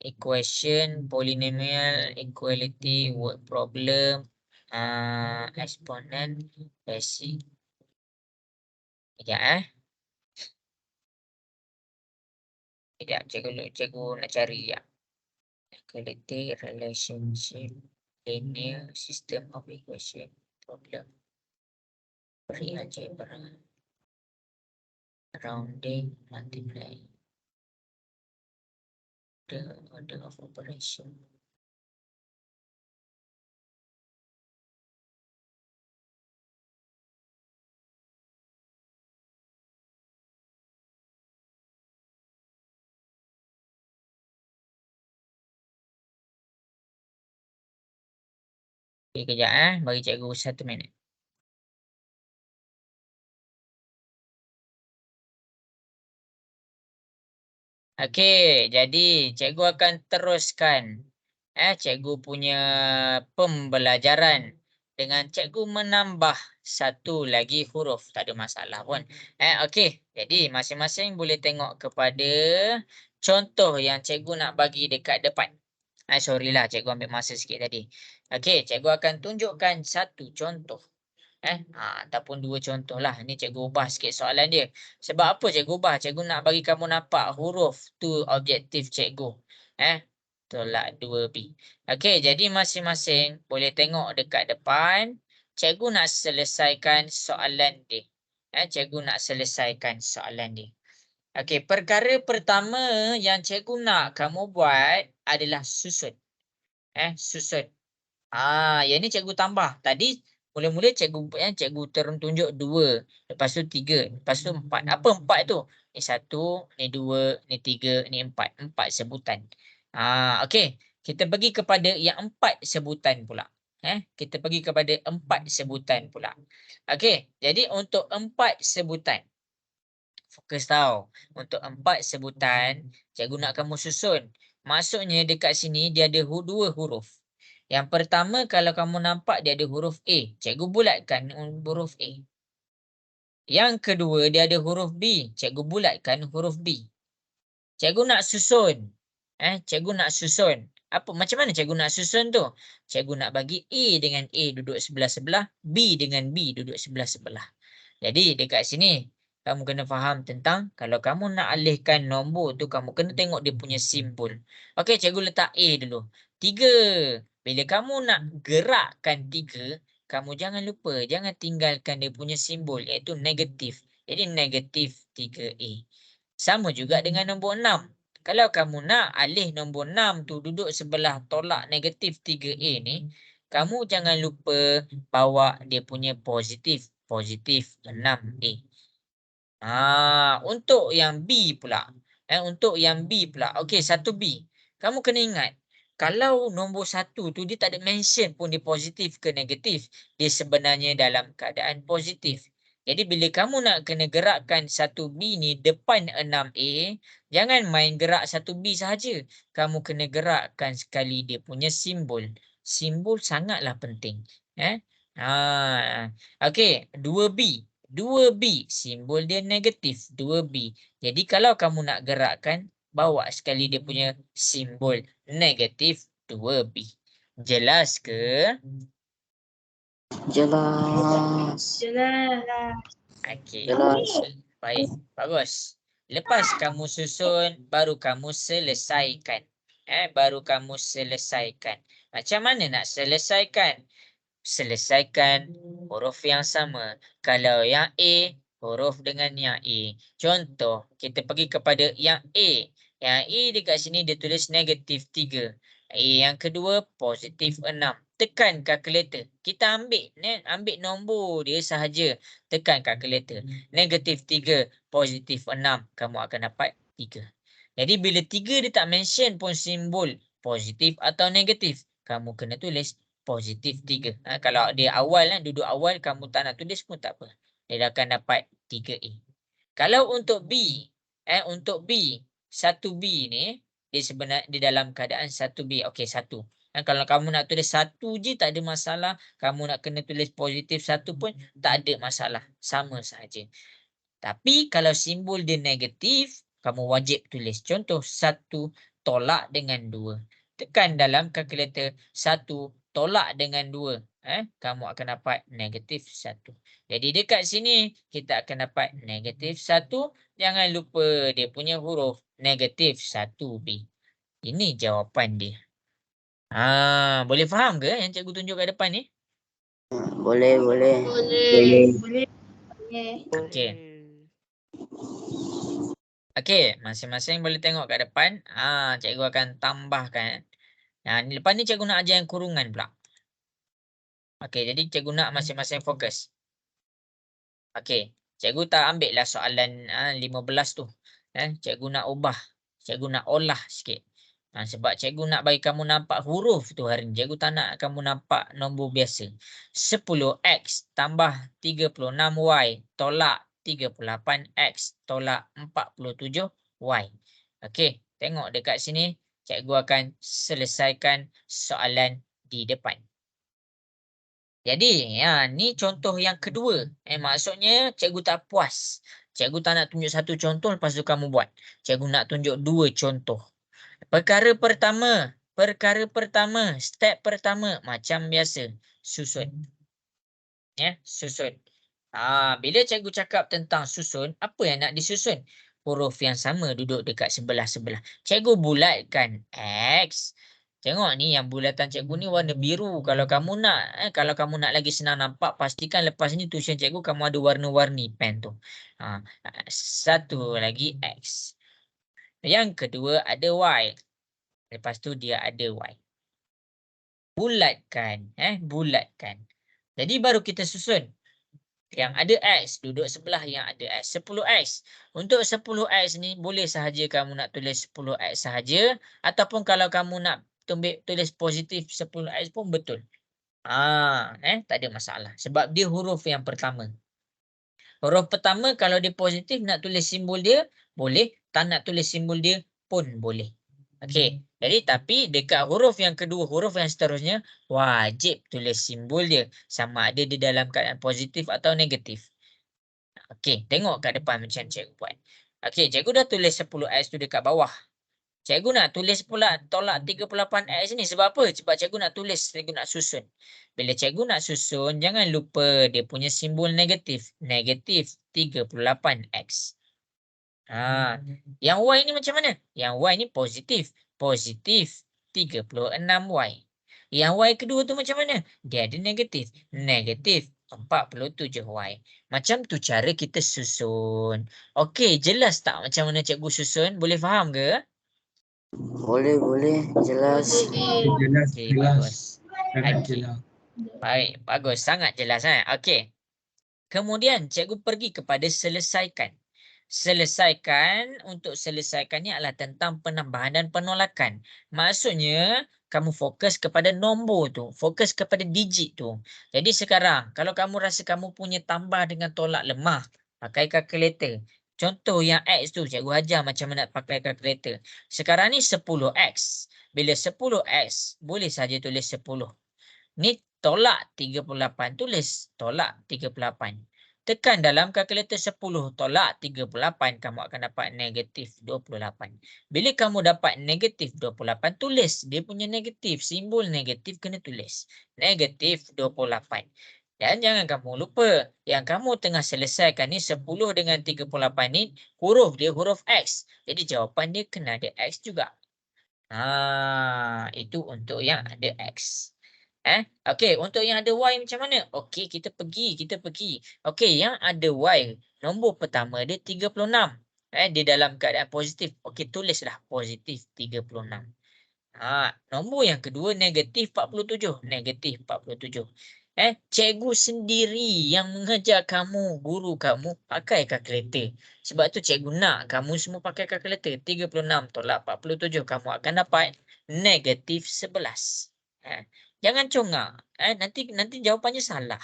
Equation, polynomial, equality, word problem, exponent, basic. Sekejap Sekejap, cikgu nak cari ya. Equality, relationship, linear, system of equation, problem. Beri algebra. Rounding, multiply. The order of operation. Okay, kejap bagi cikgu 1 minit. Okey, jadi cikgu akan teruskan cikgu punya pembelajaran dengan cikgu menambah satu lagi huruf. Tak ada masalah pun. Okey, jadi masing-masing boleh tengok kepada contoh yang cikgu nak bagi dekat depan. Sorry lah, cikgu ambil masa sikit tadi. Okey, cikgu akan tunjukkan satu contoh. Ataupun 2 contoh lah. Ni cikgu ubah sikit soalan dia. Sebab apa cikgu ubah? Cikgu nak bagi kamu nampak huruf tu objektif cikgu. Tolak 2B. Okey, jadi masing-masing boleh tengok dekat depan. Cikgu nak selesaikan soalan dia. Cikgu nak selesaikan soalan dia. Okey, perkara pertama yang cikgu nak kamu buat adalah susun. Susun. Yang ni cikgu tambah. Tadi mula-mula cikgu tunjuk 2, lepas tu 3, lepas tu 4. Apa 4 tu? Ni 1, ni 2, ni 3, ni 4. 4 sebutan. Okey. Kita pergi kepada yang 4 sebutan pula. Kita pergi kepada 4 sebutan pula. Okey. Jadi untuk 4 sebutan. Fokus tau. Untuk 4 sebutan, cikgu nak kamu susun. Maksudnya dekat sini dia ada 2 huruf. Yang pertama, kalau kamu nampak dia ada huruf A. Cikgu bulatkan huruf A. Yang kedua, dia ada huruf B. Cikgu bulatkan huruf B. Cikgu nak susun. Cikgu nak susun. Macam mana cikgu nak susun tu? Cikgu nak bagi A dengan A duduk sebelah-sebelah. B dengan B duduk sebelah-sebelah. Jadi dekat sini, kamu kena faham tentang kalau kamu nak alihkan nombor tu, kamu kena tengok dia punya simbol. Okey, cikgu letak A dulu. 3. Bila kamu nak gerakkan 3, kamu jangan lupa, jangan tinggalkan dia punya simbol iaitu negatif. Jadi negatif 3A. Sama juga dengan nombor 6. Kalau kamu nak alih nombor 6 tu duduk sebelah tolak negatif 3A ni, kamu jangan lupa bawa dia punya positif 6A. Untuk yang B pula. Okey, 1B. Kamu kena ingat, Kalau nombor 1 tu dia tak ada mention pun dia positif ke negatif. Dia sebenarnya dalam keadaan positif. Jadi bila kamu nak kena gerakkan 1B ni depan 6A, jangan main gerak 1B sahaja. Kamu kena gerakkan sekali dia punya simbol. Simbol sangatlah penting. Okey, 2B. 2B, simbol dia negatif. 2B. Jadi kalau kamu nak gerakkan, bawa sekali dia punya simbol negatif 2B. Jelas ke? Jelas. Okey. Jelas. Baik, bagus. Lepas kamu susun, baru kamu selesaikan. Baru kamu selesaikan. Macam mana nak selesaikan? Selesaikan huruf yang sama. Kalau yang A, huruf dengan yang A. Contoh, kita pergi kepada yang A. Yang A dekat sini dia tulis negatif 3. A yang kedua, positif 6. Tekan kalkulator. Kita ambil nombor dia sahaja. Tekan kalkulator. Negatif 3, positif 6. Kamu akan dapat 3. Jadi bila 3 dia tak mention pun simbol positif atau negatif, kamu kena tulis positif 3. Kalau dia awal, duduk awal, kamu tak nak tulis pun tak apa. Dia akan dapat 3A. Kalau untuk B, untuk B, 1B ni, dia sebenarnya di dalam keadaan 1B. Okey, 1. Kalau kamu nak tulis 1 je tak ada masalah. Kamu nak kena tulis positif 1 pun tak ada masalah. Sama sahaja. Tapi kalau simbol dia negatif, kamu wajib tulis. Contoh, 1 tolak dengan 2. Tekan dalam kalkulator 1 tolak dengan 2. Kamu akan dapat negatif 1. Jadi dekat sini kita akan dapat negatif 1. Jangan lupa dia punya huruf negatif 1B. Ini jawapan dia. Boleh faham ke yang cikgu tunjuk kat depan ni? Boleh. Okey. Okey, masing-masing boleh tengok kat depan. Cikgu akan tambahkan. Lepas ni cikgu nak ajar yang kurungan pula. Okey, jadi cikgu nak masing-masing fokus. Okey, cikgu tak ambil lah soalan 15 tu. Cikgu nak ubah. Cikgu nak olah sikit. Sebab cikgu nak bagi kamu nampak huruf tu hari ni. Cikgu tak nak kamu nampak nombor biasa. 10X tambah 36Y tolak 38X tolak 47Y. Okey, tengok dekat sini. Cikgu akan selesaikan soalan di depan. Jadi, ni contoh yang kedua. Maksudnya cikgu tak puas. Cikgu tak nak tunjuk satu contoh lepas tu kamu buat. Cikgu nak tunjuk 2 contoh. Perkara pertama, step pertama macam biasa, susun. Susun. Bila cikgu cakap tentang susun, apa yang nak disusun? Huruf yang sama duduk dekat sebelah-sebelah. Cikgu bulatkan X. Tengok ni yang bulatan cikgu ni warna biru. Kalau kamu nak lagi senang nampak, pastikan lepas ni tuition cikgu kamu ada warna-warni pen tu. Satu lagi X. Yang kedua ada Y. Lepas tu dia ada Y. Bulatkan. Bulatkan. Jadi baru kita susun. Yang ada X duduk sebelah yang ada X. 10X. Untuk 10X ni boleh sahaja kamu nak tulis 10X sahaja. Ataupun kalau kamu nak tulis positif 10X pun betul. Tak ada masalah. Sebab dia huruf yang pertama. Huruf pertama kalau dia positif nak tulis simbol dia boleh. Tak nak tulis simbol dia pun boleh. Okey. Jadi tapi dekat huruf yang kedua, huruf yang seterusnya wajib tulis simbol dia. Sama ada di dalam keadaan positif atau negatif. Okey. Tengok kat depan macam cikgu buat. Okey. Cikgu dah tulis 10X tu dekat bawah. Cikgu nak tulis pula tolak 38X ni. Sebab apa? Sebab cikgu nak tulis, cikgu nak susun. Bila cikgu nak susun, jangan lupa dia punya simbol negatif. Negatif 38X. Yang Y ni macam mana? Yang Y ni positif. Positif 36Y. Yang Y kedua tu macam mana? Dia ada negatif. Negatif 47Y. Macam tu cara kita susun. Okey, jelas tak macam mana cikgu susun? Boleh faham ke? Boleh. Jelas. Okey, bagus. Okey. Baik, bagus. Sangat jelas. Okey. Kemudian cikgu pergi kepada selesaikan. Selesaikan, untuk selesaikannya adalah tentang penambahan dan penolakan. Maksudnya, kamu fokus kepada nombor tu, fokus kepada digit tu. Jadi sekarang kalau kamu rasa kamu punya tambah dengan tolak lemah, pakai kalkulator. Contoh yang X tu, cikgu ajar macam mana nak pakai kalkulator. Sekarang ni 10X. Bila 10X, boleh saja tulis 10. Ni tolak 38, tulis tolak 38. Tekan dalam kalkulator 10 tolak 38, kamu akan dapat negatif 28. Bila kamu dapat negatif 28, tulis dia punya negatif. Simbol negatif kena tulis. Negatif 28. Dan jangan kamu lupa, yang kamu tengah selesaikan ni 10 dengan 38 ni, huruf dia huruf X. Jadi jawapan dia kena ada X juga. Itu untuk yang ada X. Okey, untuk yang ada Y macam mana? Okey, kita pergi. Okey, yang ada Y, nombor pertama dia 36. Dia dalam keadaan positif. Okey, tulislah positif 36. Nombor yang kedua negatif 47. Negatif 47. Cikgu sendiri yang mengajar kamu, guru kamu pakai kalkulator. Sebab tu cikgu nak kamu semua pakai kalkulator. 36 tolak 47, kamu akan dapat negatif 11. Jangan congak. Nanti jawapannya salah.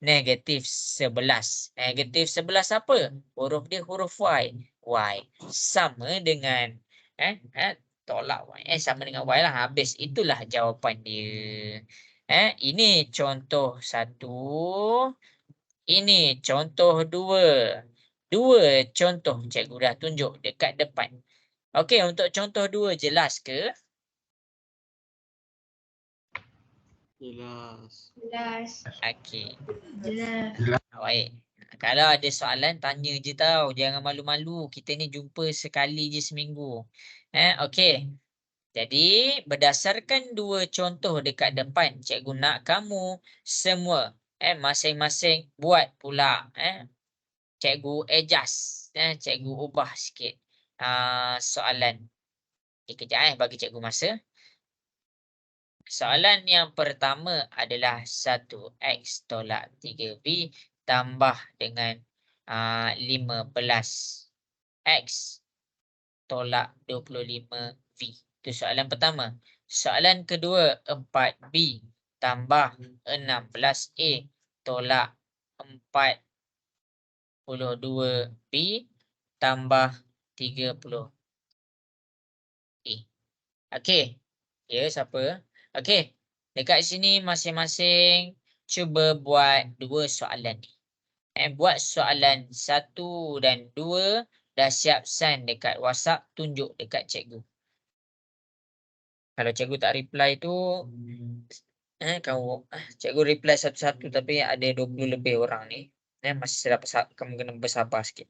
Negatif 11. Negatif 11 apa? Huruf dia huruf Y. Y sama dengan tolak Y. Sama dengan Y lah. Habis. Itulah jawapan dia. Ini contoh 1. Ini contoh 2. 2 contoh cikgu dah tunjuk dekat depan. Okey, untuk contoh 2 jelas ke? Jelas. Okey. Jelas. Baik. Kalau ada soalan, tanya je tau. Jangan malu-malu. Kita ni jumpa sekali je seminggu. Okey. Jadi, berdasarkan 2 contoh dekat depan, cikgu nak kamu semua masing-masing buat pula. Cikgu adjust. Cikgu ubah sikit soalan. Kejap bagi cikgu masa. Soalan yang pertama adalah 1X tolak 3B tambah dengan 15X tolak 25V. Itu soalan pertama. Soalan kedua, 4B tambah 16A tolak 42B tambah 30A. Okey. Ya, siapa? Okey. Dekat sini masing-masing cuba buat 2 soalan ni. Buat soalan 1 dan 2, dah siap send dekat WhatsApp, tunjuk dekat cikgu. Kalau cikgu tak reply tu, cikgu reply satu-satu tapi ada 20 lebih orang ni. Masih kamu kena bersabar sikit.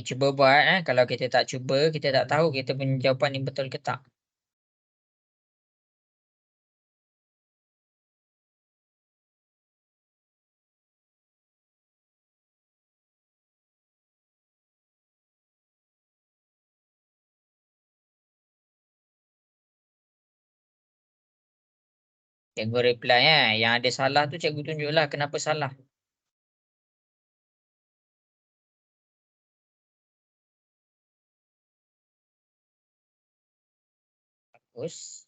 Cuba buat. Kalau kita tak cuba, kita tak tahu kita punya jawapan ni betul ke tak. Cikgu reply yang ada salah tu cikgu tunjuklah kenapa salah. Bagus.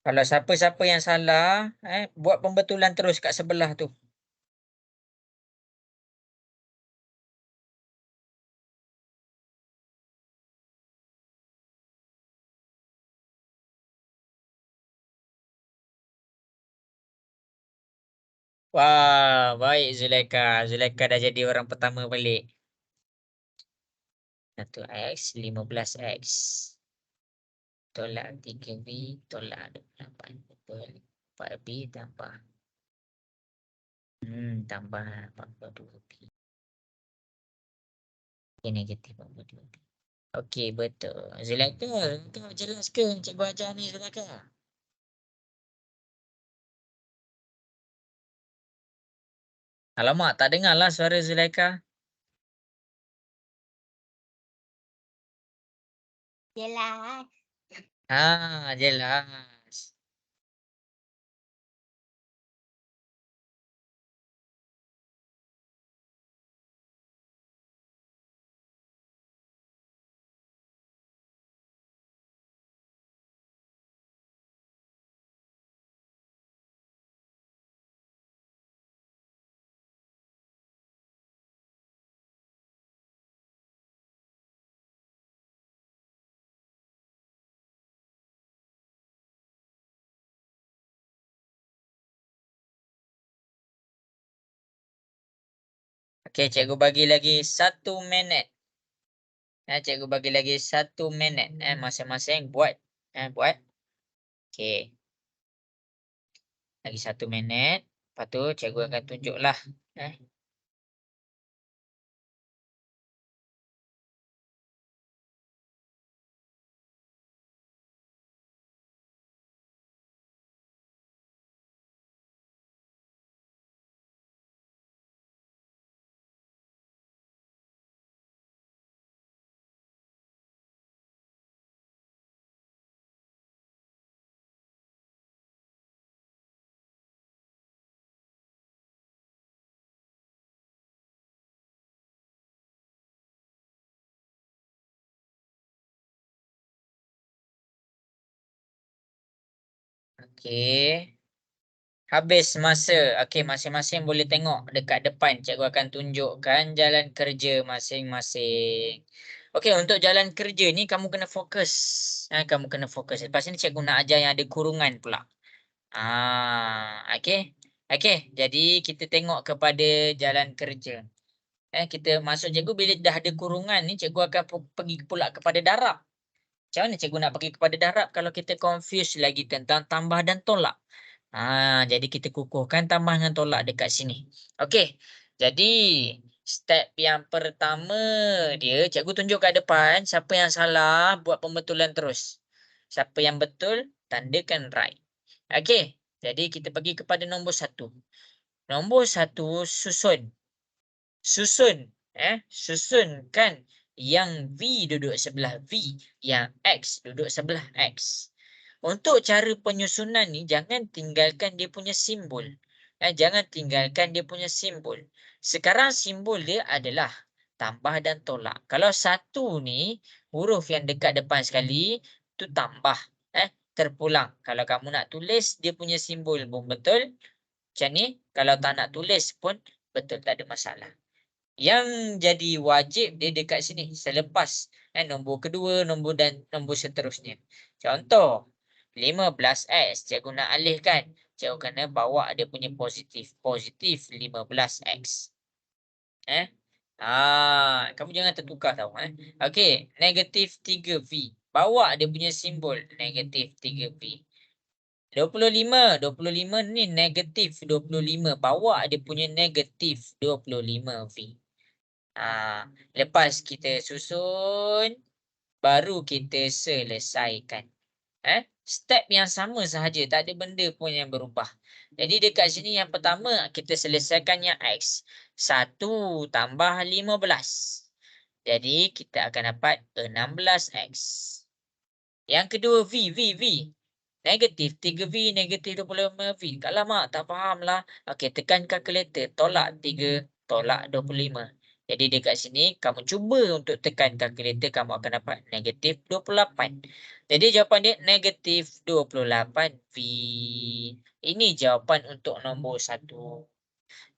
Kalau siapa-siapa yang salah, buat pembetulan terus kat sebelah tu. Wah, baik Zulaika. Zulaika dah jadi orang pertama balik. 1x, 15x. Tolak 3b, tolak 28. Betul. 4b tambah. Tambah 42b. Okey, negatif 42b. Okey, betul. Zulaika, kau jelas ke cikgu ajar ni, Zulaika? Alamak, tak dengar lah suara Zulaika. Jelas. Jelas. Okey, cikgu bagi lagi 1 minit. Cikgu bagi lagi 1 minit. Masing-masing buat. Buat. Okey. Lagi 1 minit. Lepas tu cikgu akan tunjuklah. Okey. Habis masa. Okey, masing-masing boleh tengok dekat depan. Cikgu akan tunjukkan jalan kerja masing-masing. Okey, untuk jalan kerja ni kamu kena fokus. Kamu kena fokus. Lepas ni cikgu nak ajar yang ada kurungan pula. Okey. Okey, jadi kita tengok kepada jalan kerja. Kita masuk cikgu bila dah ada kurungan ni, cikgu akan pergi pula kepada darab. Macam mana cikgu nak pergi kepada darab kalau kita confuse lagi tentang tambah dan tolak? Jadi kita kukuhkan tambah dengan tolak dekat sini. Okey. Jadi step yang pertama dia, cikgu tunjuk kat depan, siapa yang salah buat pembetulan terus. Siapa yang betul, tandakan right. Okey. Jadi kita pergi kepada nombor 1. Nombor 1 susun. Susunkan yang V duduk sebelah V, yang X duduk sebelah X. Untuk cara penyusunan ni, jangan tinggalkan dia punya simbol. Jangan tinggalkan dia punya simbol. Sekarang simbol dia adalah tambah dan tolak. Kalau 1 ni, huruf yang dekat depan sekali, tu tambah. Terpulang. Kalau kamu nak tulis, dia punya simbol pun betul. Macam ni, kalau tak nak tulis pun betul, tak ada masalah. Yang jadi wajib dia dekat sini selepas nombor kedua, nombor dan nombor seterusnya. Contoh 15x, cikgu nak alihkan. Cikgu kena bawa dia punya positif. Positif 15x. Kamu jangan tertukar tau. Okey, negatif 3v. Bawa dia punya simbol negatif 3v. 25 ni negatif 25. Bawa dia punya negatif 25v. Lepas kita susun, baru kita selesaikan. Step yang sama sahaja, tak ada benda pun yang berubah. Jadi dekat sini yang pertama kita selesaikan yang X. 1 tambah 15. Jadi kita akan dapat 16X. Yang kedua V. Negatif 3V, negatif 25V. Alamak, tak faham lah. Okey, tekan kalkulator. Tolak 3, tolak 25. Jadi dekat sini kamu cuba untuk tekan kalkulator, kamu akan dapat negatif 28. Jadi jawapan dia negatif 28V. Ini jawapan untuk nombor 1.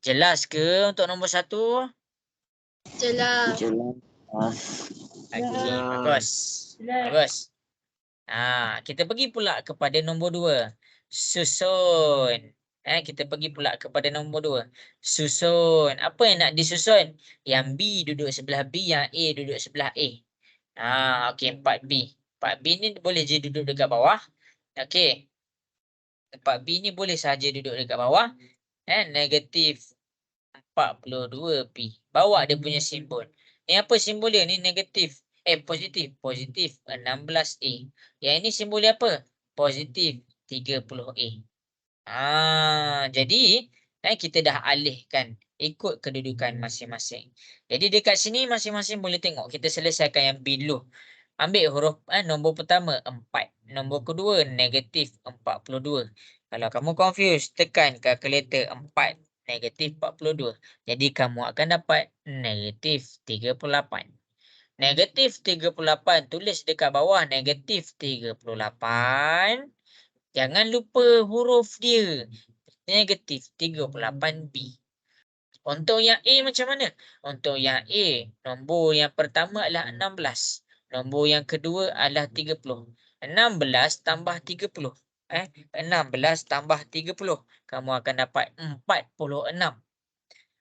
Jelas ke untuk nombor 1? Jelas. Jelas. Okey, bagus. Bagus. Kita pergi pula kepada nombor 2. Susun. Kita pergi pula kepada nombor 2. Susun. Apa yang nak disusun? Yang B duduk sebelah B, yang A duduk sebelah A. Okey, 4B. 4B ni boleh je duduk dekat bawah. Okey. 4B ni boleh saja duduk dekat bawah. Negatif 42P. Bawa dia punya simbol. Ni apa simbol dia? Ni negatif. Positif. Positif 16A. Yang ini simbol dia apa? Positif 30A. Jadi kita dah alihkan ikut kedudukan masing-masing. Jadi dekat sini masing-masing boleh tengok. Kita selesaikan yang B dulu. Ambil huruf nombor pertama 4. Nombor kedua negatif 42. Kalau kamu confused, tekan kalkulator 4 negatif 42. Jadi kamu akan dapat negatif 38. Negatif 38 tulis dekat bawah negatif 38. Jangan lupa huruf dia. Negatif 38B. Untuk yang A macam mana? Untuk yang A, nombor yang pertama adalah 16. Nombor yang kedua adalah 30. 16 tambah 30. 16 tambah 30. Kamu akan dapat 46.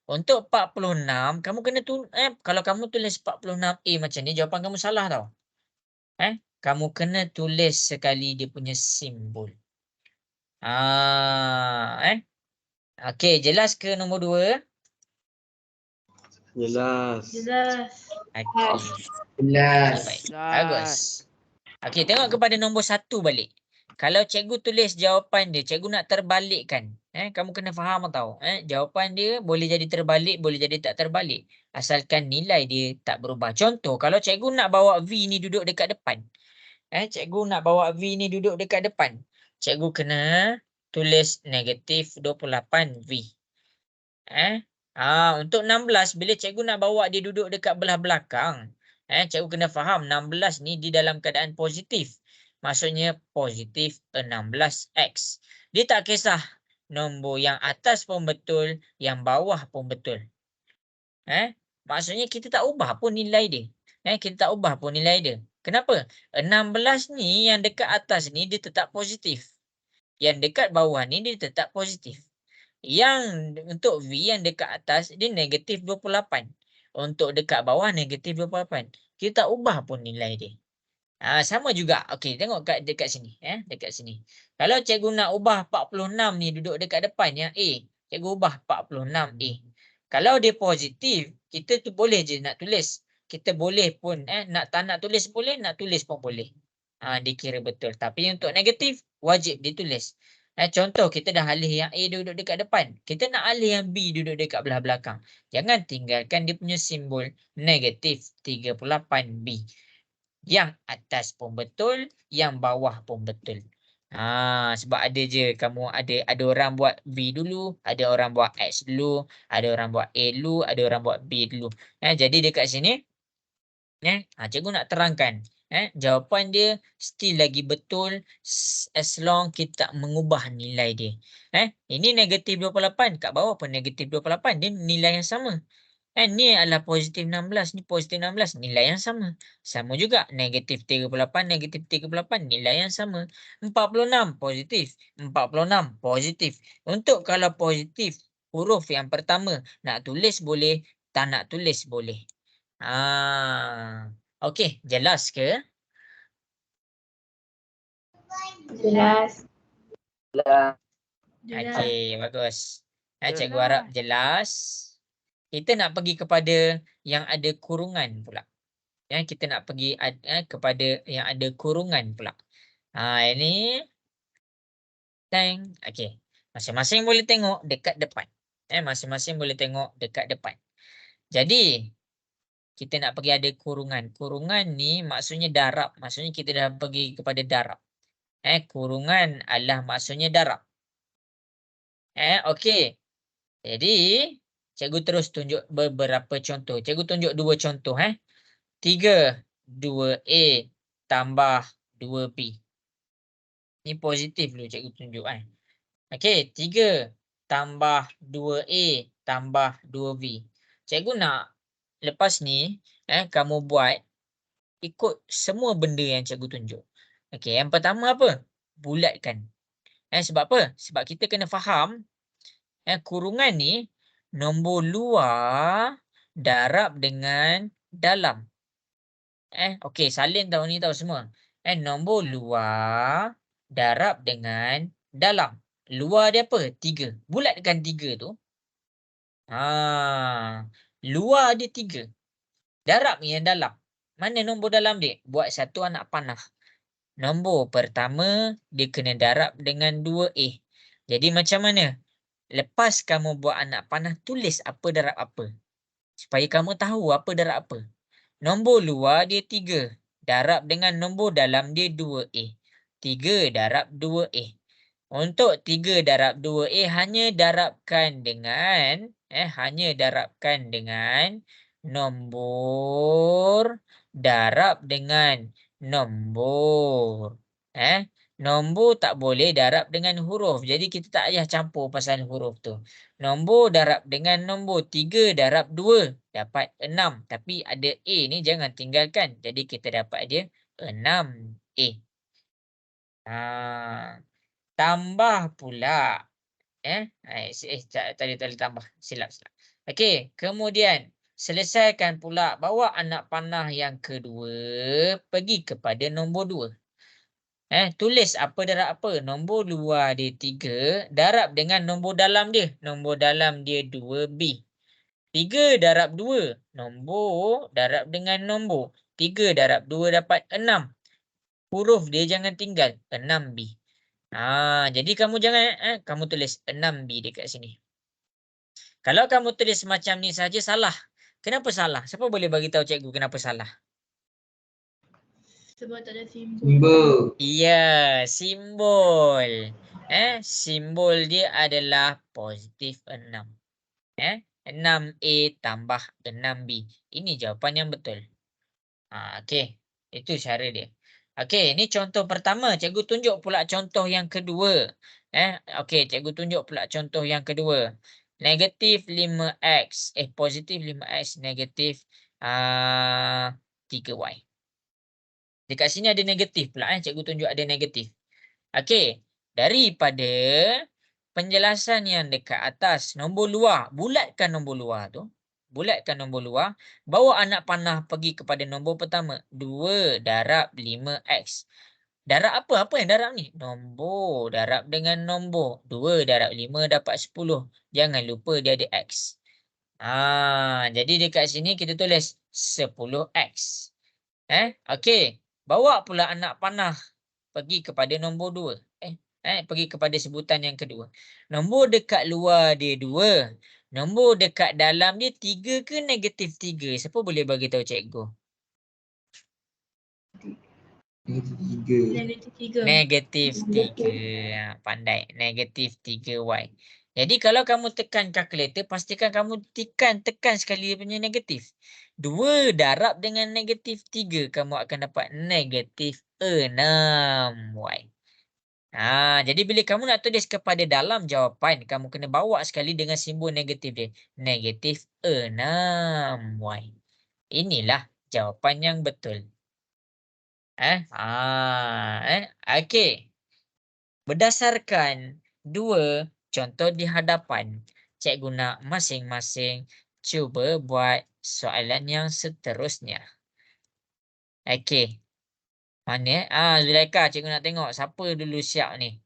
Untuk 46, kamu kena kalau kamu tulis 46A macam ni, jawapan kamu salah tau. Kamu kena tulis sekali dia punya simbol. Okey, jelas ke nombor 2? Jelas. Okey. Jelas. Baik. Bagus. Okey, tengok kepada nombor 1 balik. Kalau cikgu tulis jawapan dia, cikgu nak terbalikkan. Kamu kena faham tau. Jawapan dia boleh jadi terbalik, boleh jadi tak terbalik. Asalkan nilai dia tak berubah. Contoh, kalau cikgu nak bawa V ni duduk dekat depan. Cikgu nak bawa V ni duduk dekat depan. Cikgu kena tulis negatif 28V. Untuk 16, bila cikgu nak bawa dia duduk dekat belah belakang, cikgu kena faham 16 ni di dalam keadaan positif. Maksudnya positif 16X. Dia tak kisah nombor yang atas pun betul, yang bawah pun betul. Maksudnya kita tak ubah pun nilai dia. Kita tak ubah pun nilai dia. Kenapa? 16 ni yang dekat atas ni dia tetap positif. Yang dekat bawah ni dia tetap positif. Yang untuk V yang dekat atas dia negatif 28. Untuk dekat bawah negatif 28. Kita tak ubah pun nilai dia. Sama juga. Okey, tengok dekat sini. Dekat sini. Kalau cikgu nak ubah 46 ni duduk dekat depan yang A. Cikgu ubah 46A. Kalau dia positif, kita tu boleh je nak tulis. Kita boleh pun tak nak tulis boleh, nak tulis pun boleh. Dikira betul. Tapi untuk negatif, wajib ditulis. Contoh, kita dah alih yang A duduk dekat depan. Kita nak alih yang B duduk dekat belah belakang. Jangan tinggalkan dia punya simbol negatif 38B. Yang atas pun betul, yang bawah pun betul. Sebab ada je kamu ada orang buat V dulu, ada orang buat X dulu, ada orang buat A dulu, ada orang buat B dulu. Jadi dekat sini cikgu nak terangkan. Jawapan dia still lagi betul as long kita mengubah nilai dia. Ini negatif 28, kat bawah pun negatif 28, dia nilai yang sama. Ni adalah positif 16, ni positif 16, nilai yang sama. Sama juga, negatif 38, negatif 38, nilai yang sama. 46 positif, 46 positif. Untuk kalau positif, huruf yang pertama, nak tulis boleh, tak nak tulis boleh. Okey, jelas ke? Jelas. Okey, bagus. Cikgu harap jelas. Kita nak pergi kepada yang ada kurungan pula. Kita nak pergi kepada yang ada kurungan pula. Ini. Okey. Masing-masing boleh tengok dekat depan. Masing-masing boleh tengok dekat depan. Jadi, kita nak pergi ada kurungan. Kurungan ni maksudnya darab. Maksudnya kita dah pergi kepada darab. Kurungan adalah maksudnya darab. Okey. Jadi, Cikgu terus tunjuk beberapa contoh. Cikgu tunjuk 2 contoh. 3 2A tambah 2B. Ini positif dulu cikgu tunjuk. Okey, 3 tambah 2A tambah 2B. Cikgu nak lepas ni kamu buat ikut semua benda yang cikgu tunjuk. Okey, yang pertama apa? Bulatkan. Sebab apa? Sebab kita kena faham kurungan ni nombor luar darab dengan dalam. Okey, salin tahu ni tahu semua. Nombor luar darab dengan dalam. Luar dia apa? 3. Bulatkan 3 tu. Luar dia 3. Darab ni yang dalam. Mana nombor dalam dia? Buat satu anak panah. Nombor pertama, dia kena darab dengan 2A. Jadi macam mana? Lepas kamu buat anak panah, tulis apa darab apa. Supaya kamu tahu apa darab apa. Nombor luar dia 3. Darab dengan nombor dalam dia 2A. 3 darab 2A. Untuk 3 darab 2A hanya darabkan dengan nombor darab dengan nombor. Nombor tak boleh darab dengan huruf. Jadi kita tak payah campur pasal huruf tu. Nombor darab dengan nombor. 3 darab 2 dapat 6. Tapi ada A ni jangan tinggalkan. Jadi kita dapat dia 6A. Tambah pula. Tadi tambah. Silap. Okey, kemudian selesaikan pula. Bawa anak panah yang kedua pergi kepada nombor 2. Tulis apa darab apa. Nombor luar dia 3. Darab dengan nombor dalam dia. Nombor dalam dia 2B. 3 darab 2. Nombor darab dengan nombor. 3 darab 2 dapat 6. Huruf dia jangan tinggal. 6B. Jadi kamu jangan kamu tulis 6B dekat sini. Kalau kamu tulis macam ni saja salah. Kenapa salah? Siapa boleh bagi tahu cikgu kenapa salah? Sebab tak ada simbol. Simbol. Iya, simbol. Simbol dia adalah positif 6. 6A tambah 6B. Ini jawapan yang betul. Okey. Itu cara dia. Okey, ini contoh pertama. Cikgu tunjuk pula contoh yang kedua. Okey, cikgu tunjuk pula contoh yang kedua. Negatif 5X. Positif 5X. Negatif 3Y. Dekat sini ada negatif pula. Cikgu tunjuk ada negatif. Okey. Daripada penjelasan yang dekat atas. Nombor luar. Bulatkan nombor luar tu. Bulatkan nombor luar. Bawa anak panah pergi kepada nombor pertama. 2 darab 5X. Darab apa? Apa yang darab ni? Nombor. Darab dengan nombor. 2 darab 5 dapat 10. Jangan lupa dia ada X. Jadi dekat sini kita tulis 10X. Okey. Bawa pula anak panah pergi kepada nombor 2. Pergi kepada sebutan yang kedua. Nombor dekat luar dia 2. Nombor dekat dalam dia 3 ke negatif 3? Siapa boleh bagi tahu cikgu? Negatif 3. Negatif 3. Pandai. Negatif 3Y. Jadi kalau kamu tekan kalkulator, pastikan kamu tekan sekali dia punya negatif. 2 darab dengan negatif 3, kamu akan dapat negatif 6Y. Jadi bila kamu nak tulis kepada dalam jawapan, kamu kena bawa sekali dengan simbol negatif dia. Negatif 6Y. Inilah jawapan yang betul. Okey. Berdasarkan 2 contoh di hadapan, cikgu nak masing-masing cuba buat soalan yang seterusnya. Okey. Mana? Zulaika, cikgu nak tengok siapa dulu siap ni.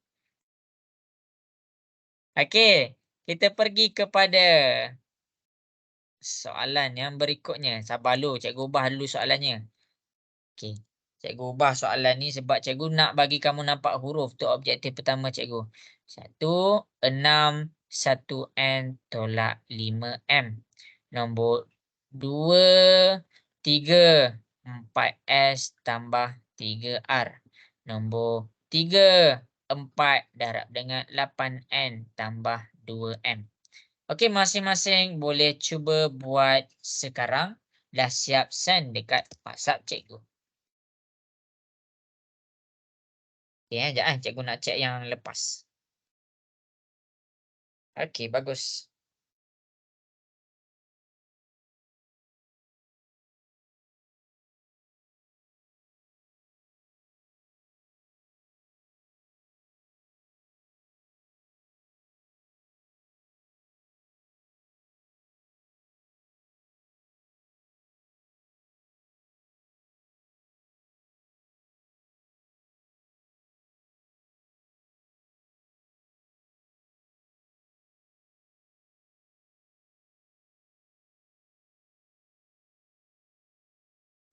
Okey, kita pergi kepada soalan yang berikutnya. Sabar dulu, cikgu ubah dulu soalannya. Okey. Cikgu ubah soalan ni sebab cikgu nak bagi kamu nampak huruf tu objektif pertama cikgu. 1, 6, 1N tolak 5M. Nombor 2, 3, 4S tambah 3R. Nombor 3, 4 darab dengan 8N tambah 2M. Okey, masing-masing boleh cuba buat sekarang. Dah siap send dekat WhatsApp cikgu. Okey, sekejap cikgu nak check yang lepas. Okey, bagus.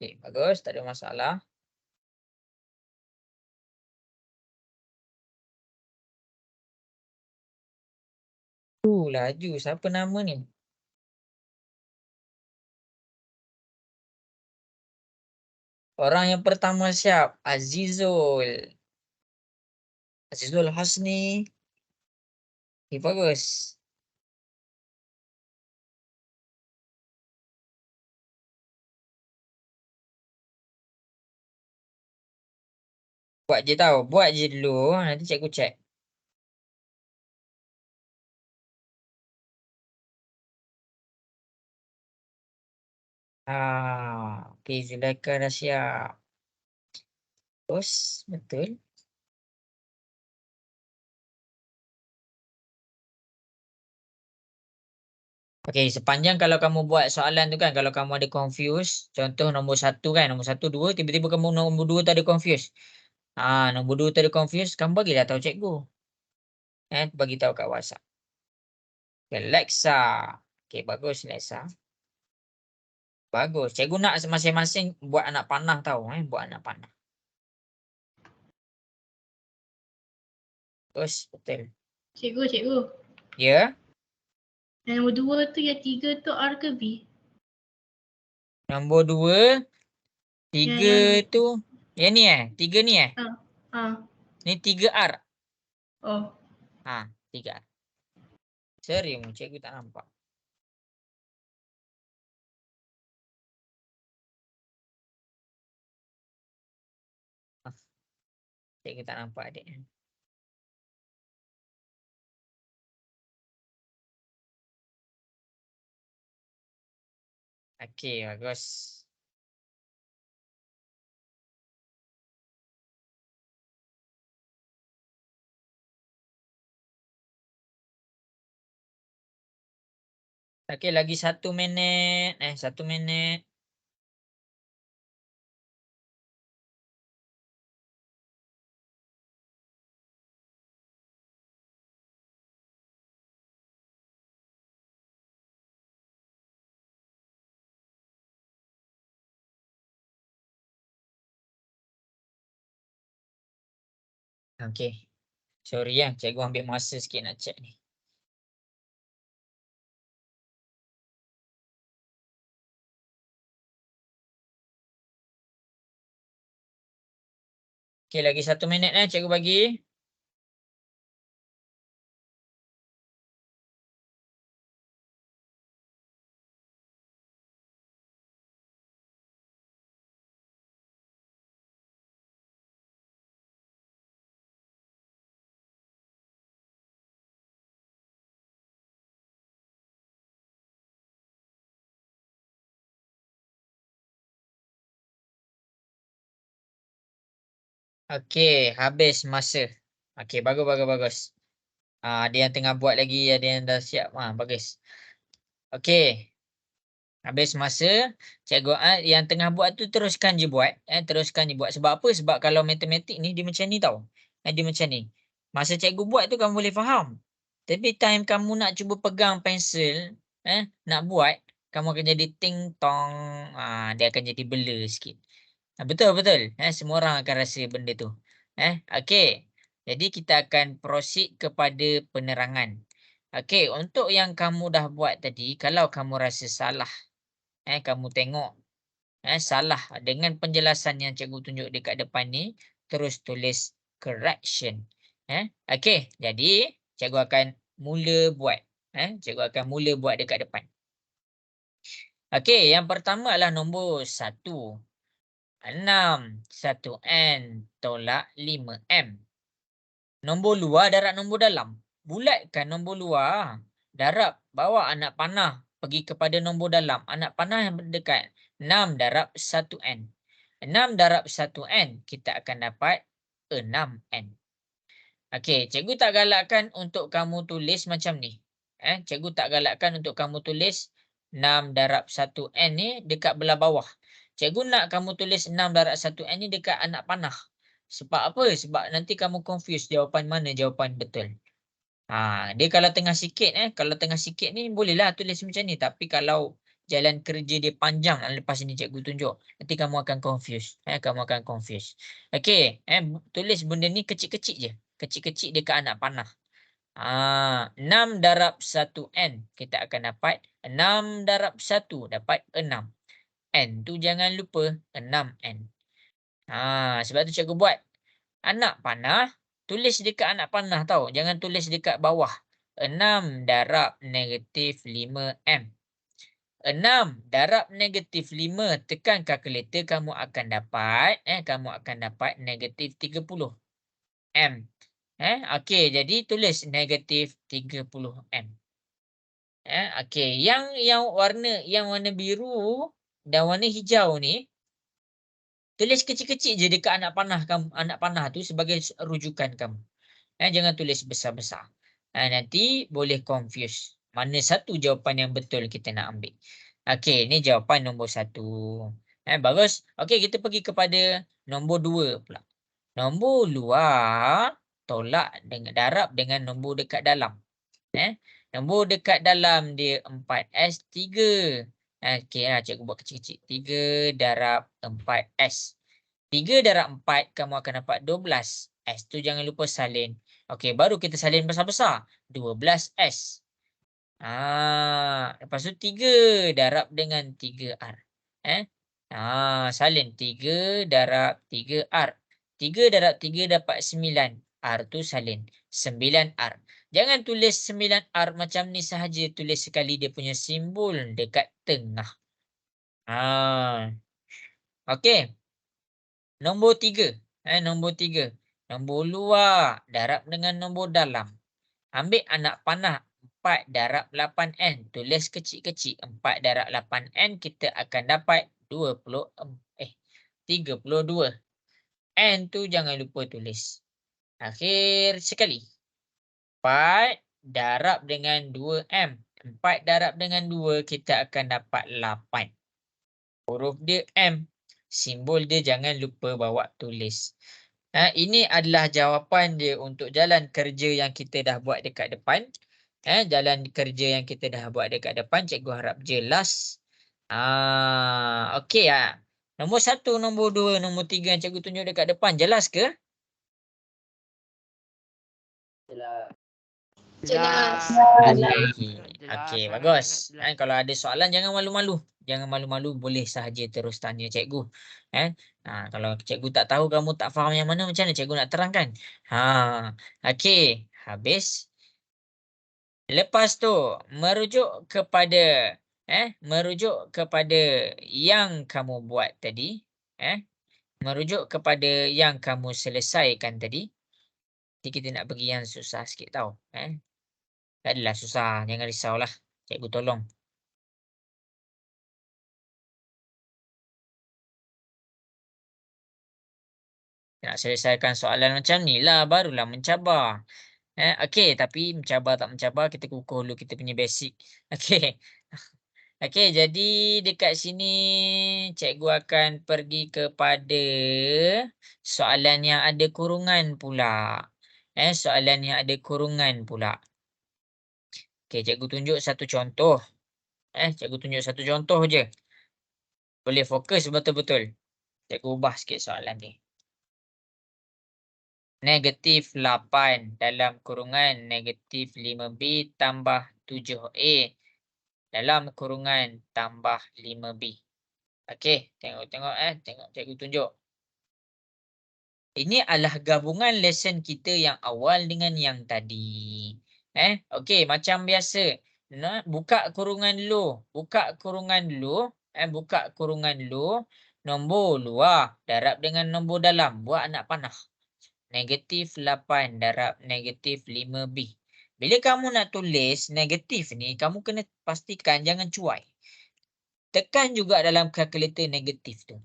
Okey, bagus, tak ada masalah. Laju. Siapa nama ni? Orang yang pertama siap, Azizul. Azizul Hasni. Okey, bagus. Buat je tau. Buat je dulu. Nanti cikgu check. Okey, Zulaika dah siap. Terus, betul. Okey, sepanjang kalau kamu buat soalan tu kan, kalau kamu ada confuse, contoh nombor 1 kan, nombor 1, 2, tiba-tiba kamu nombor 2 tu ada confuse. Nombor 2 tu ada confuse, kamu bagilah tahu cikgu. Bagi tahu kat WhatsApp. Okay, Lexa. Okey, bagus Lexa. Bagus. Cikgu nak masing-masing buat anak panah tahu, buat anak panah. Terus, betul. Cikgu. Ya. Yang nombor 2 tu, yang 3 tu R ke B? Nombor 2, 3 tu. Yang ni 3 ni Ni 3R. Oh. 3R. Serius, cikgu tak nampak. Cikgu tak nampak adik. Okey, bagus. Okey, lagi 1 minit. 1 minit. Okey. Sorry cikgu ambil masa sikit nak check ni. Okey, lagi 1 minit cikgu bagi. Okey, habis masa. Okey, bagus. Ada yang tengah buat lagi, ada yang dah siap. Bagus. Okey. Habis masa, cikgu yang tengah buat tu teruskan je buat. Teruskan je buat. Sebab apa? Sebab kalau matematik ni dia macam ni tau. Dia macam ni. Masa cikgu buat tu kamu boleh faham. Tapi time kamu nak cuba pegang pensel, nak buat, kamu akan jadi ting tong. Dia akan jadi bela sikit. Betul. Semua orang akan rasa benda tu. Okey. Jadi kita akan proceed kepada penerangan. Okey, untuk yang kamu dah buat tadi, kalau kamu rasa salah, kamu tengok salah dengan penjelasan yang cikgu tunjuk dekat depan ni, terus tulis correction. Okey, jadi cikgu akan mula buat. Cikgu akan mula buat dekat depan. Okey, yang pertama adalah nombor 1. 6 1N tolak 5M. Nombor luar darab nombor dalam. Bulatkan nombor luar. Darab, bawa anak panah pergi kepada nombor dalam. Anak panah yang berdekat. 6 darab 1N. 6 darab 1N, kita akan dapat 6N. Okey, cikgu tak galakkan untuk kamu tulis macam ni. Cikgu tak galakkan untuk kamu tulis 6 darab 1N ni dekat belah bawah. Cikgu nak kamu tulis 6 darab 1N ni dekat anak panah. Sebab apa? Sebab nanti kamu confuse jawapan mana jawapan betul. Dia kalau tengah sikit kalau tengah sikit ni bolehlah tulis macam ni, tapi kalau jalan kerja dia panjang lepas ni cikgu tunjuk, nanti kamu akan confuse. Kamu akan confuse. Okey, tulis benda ni kecil-kecil je. Kecil-kecil dekat anak panah. 6 darab 1N, kita akan dapat 6 darab 1 dapat 6. N tu jangan lupa 6N. Sebab tu cikgu buat anak panah, tulis dekat anak panah tau. Jangan tulis dekat bawah. 6 darab negatif 5M. 6 darab negatif 5. Tekan kalkulator, kamu akan dapat negatif 30 M. Okey, jadi tulis negatif 30 M. Okey, yang warna biru dan warna hijau ni tulis kecil-kecil je dekat anak panah kamu. Anak panah tu sebagai rujukan kamu. Jangan tulis besar-besar. Nanti boleh confuse. Mana satu jawapan yang betul kita nak ambil. Okey, ni jawapan nombor 1. Bagus. Okey, kita pergi kepada nombor 2 pula. Nombor luar tolak dengan darab dengan nombor dekat dalam. Nombor dekat dalam dia 4S 3. Okey, cikgu buat kecil-kecil. 3 darab 4S. 3 darab 4, kamu akan dapat 12. S tu jangan lupa salin. Okey, baru kita salin besar-besar. 12S. Lepas tu 3 darab dengan 3R. Salin 3 darab 3R. 3 darab 3 dapat 9. R tu salin. 9R. Jangan tulis 9R macam ni sahaja. Tulis sekali dia punya simbol dekat tengah. Okey. Nombor 3. Nombor 3. Nombor luar darab dengan nombor dalam. Ambil anak panah 4 darab 8N. Tulis kecil-kecil. 4 darab 8N, kita akan dapat 32. N tu jangan lupa tulis. Akhir sekali. 4 darab dengan 2M. 4 darab dengan 2, kita akan dapat 8. Huruf dia M. Simbol dia jangan lupa bawa tulis. Ini adalah jawapan dia untuk jalan kerja yang kita dah buat dekat depan. Jalan kerja yang kita dah buat dekat depan. Cikgu harap jelas. Okey. Nombor 1, nombor 2, nombor 3 yang cikgu tunjuk dekat depan. Jelas ke? Jelas. Okey, bagus. Kalau ada soalan jangan malu-malu. Jangan malu-malu, boleh sahaja terus tanya cikgu. Kalau cikgu tak tahu, kamu tak faham yang mana, macam mana cikgu nak terangkan? Okey, habis. Lepas tu merujuk kepada yang kamu buat tadi, merujuk kepada yang kamu selesaikan tadi. Jadi kita nak pergi yang susah sikit tau. Tak adalah susah, jangan risaulah. Cikgu tolong. Nak selesaikan soalan macam ni lah, barulah mencabar. Okey, tapi mencabar tak mencabar, kita kukuh dulu kita punya basic. Okey. Okey, jadi dekat sini cikgu akan pergi kepada soalan yang ada kurungan pula. Soalan yang ada kurungan pula. Okey, cikgu tunjuk satu contoh. Cikgu tunjuk satu contoh je. Boleh fokus betul-betul. Cikgu ubah sikit soalan ni. Negatif 8 dalam kurungan negatif 5B tambah 7A dalam kurungan tambah 5B. Okey, tengok cikgu tunjuk. Ini adalah gabungan lesen kita yang awal dengan yang tadi. Okey, macam biasa. Buka kurungan dulu. Buka kurungan dulu. Buka kurungan dulu. Nombor luar darab dengan nombor dalam. Buat anak panah. Negatif 8 darab negatif 5B. Bila kamu nak tulis negatif ni, kamu kena pastikan jangan cuai. Tekan juga dalam kalkulator negatif tu.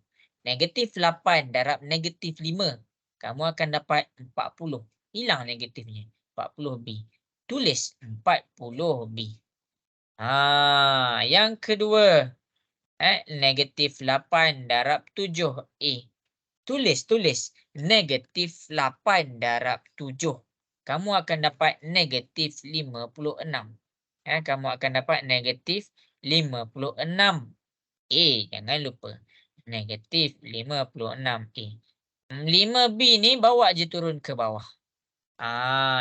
Negatif 8 darab negatif 5. Kamu akan dapat 40. Hilang negatifnya. 40B. Tulis 40B. Yang kedua. Negatif 8 darab 7A. Tulis. Negatif 8 darab 7. Kamu akan dapat negatif 56. Kamu akan dapat negatif 56. Jangan lupa. Negatif 56A. 5B ni bawa je turun ke bawah.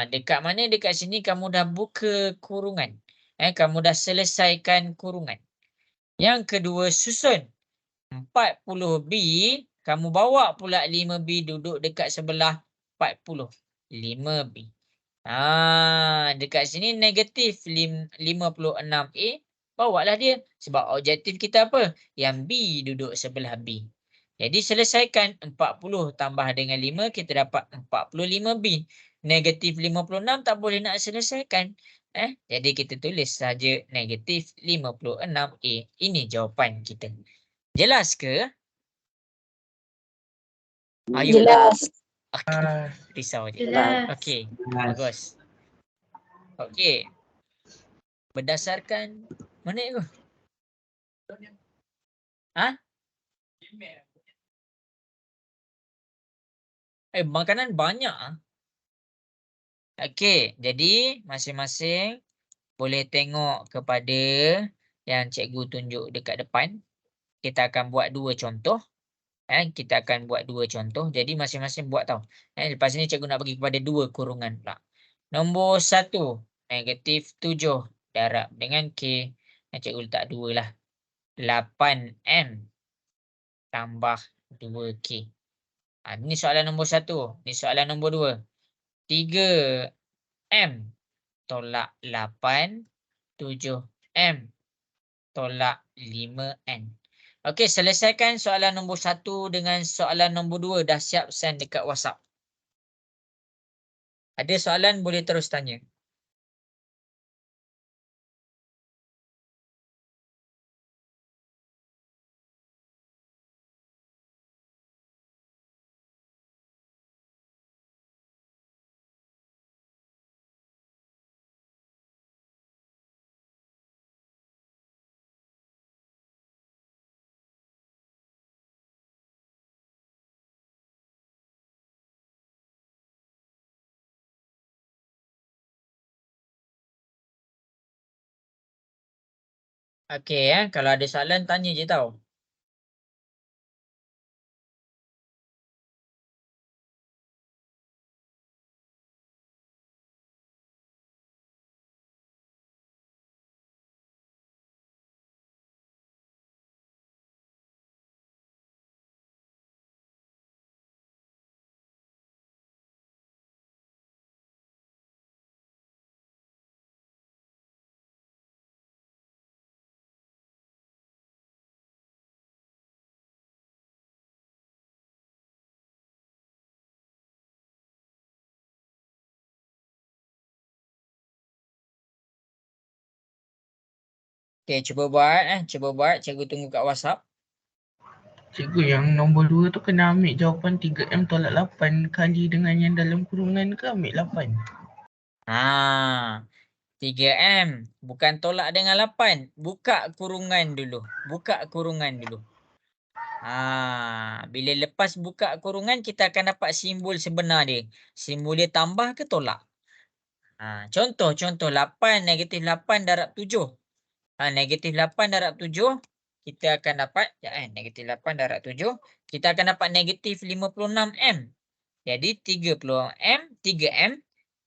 Dekat mana? Dekat sini kamu dah buka kurungan. Kamu dah selesaikan kurungan. Yang kedua susun. 40B. Kamu bawa pula 5B duduk dekat sebelah 40. 5B. Dekat sini negatif 56A. Bawalah dia. Sebab objektif kita apa? Yang B duduk sebelah B. Jadi selesaikan 40 tambah dengan 5. Kita dapat 45B. Negatif 56 tak boleh nak selesaikan. Jadi kita tulis saja negatif 56A. Ini jawapan kita. Jelas ke? Jelas. Okey. Risau je. Jelas. Okey. Bagus. Okey. Berdasarkan mana itu? Makanan banyak. Okey, jadi masing-masing boleh tengok kepada yang cikgu tunjuk dekat depan. Kita akan buat 2 contoh. Kita akan buat 2 contoh. Jadi masing-masing buat tau. Lepas ni cikgu nak bagi kepada 2 kurungan pula. Nombor 1, negatif 7 darab dengan K. Cikgu letak 2 lah. 8M tambah 2K. Ini soalan nombor 1. Ini soalan nombor 2. 3M tolak 8. 7M tolak 5N. Okey, selesaikan soalan nombor 1 dengan soalan nombor 2. Dah siap send dekat WhatsApp. Ada soalan boleh terus tanya. Okey, kalau ada soalan tanya je tau. Okey, cuba buat. Cuba buat. Cikgu tunggu kat WhatsApp. Cikgu, yang nombor 2 tu kena ambil jawapan 3M tolak 8 kali dengan yang dalam kurungan ke ambil 8? 3M. Bukan tolak dengan 8. Buka kurungan dulu. Buka kurungan dulu. Bila lepas buka kurungan, kita akan dapat simbol sebenar dia. Simbol dia tambah ke tolak? Contoh 8, negatif 8 darab 7. Negatif 8 darab 7, kita akan dapat, negatif 8 darab 7, kita akan dapat negatif 56M. Jadi 3M,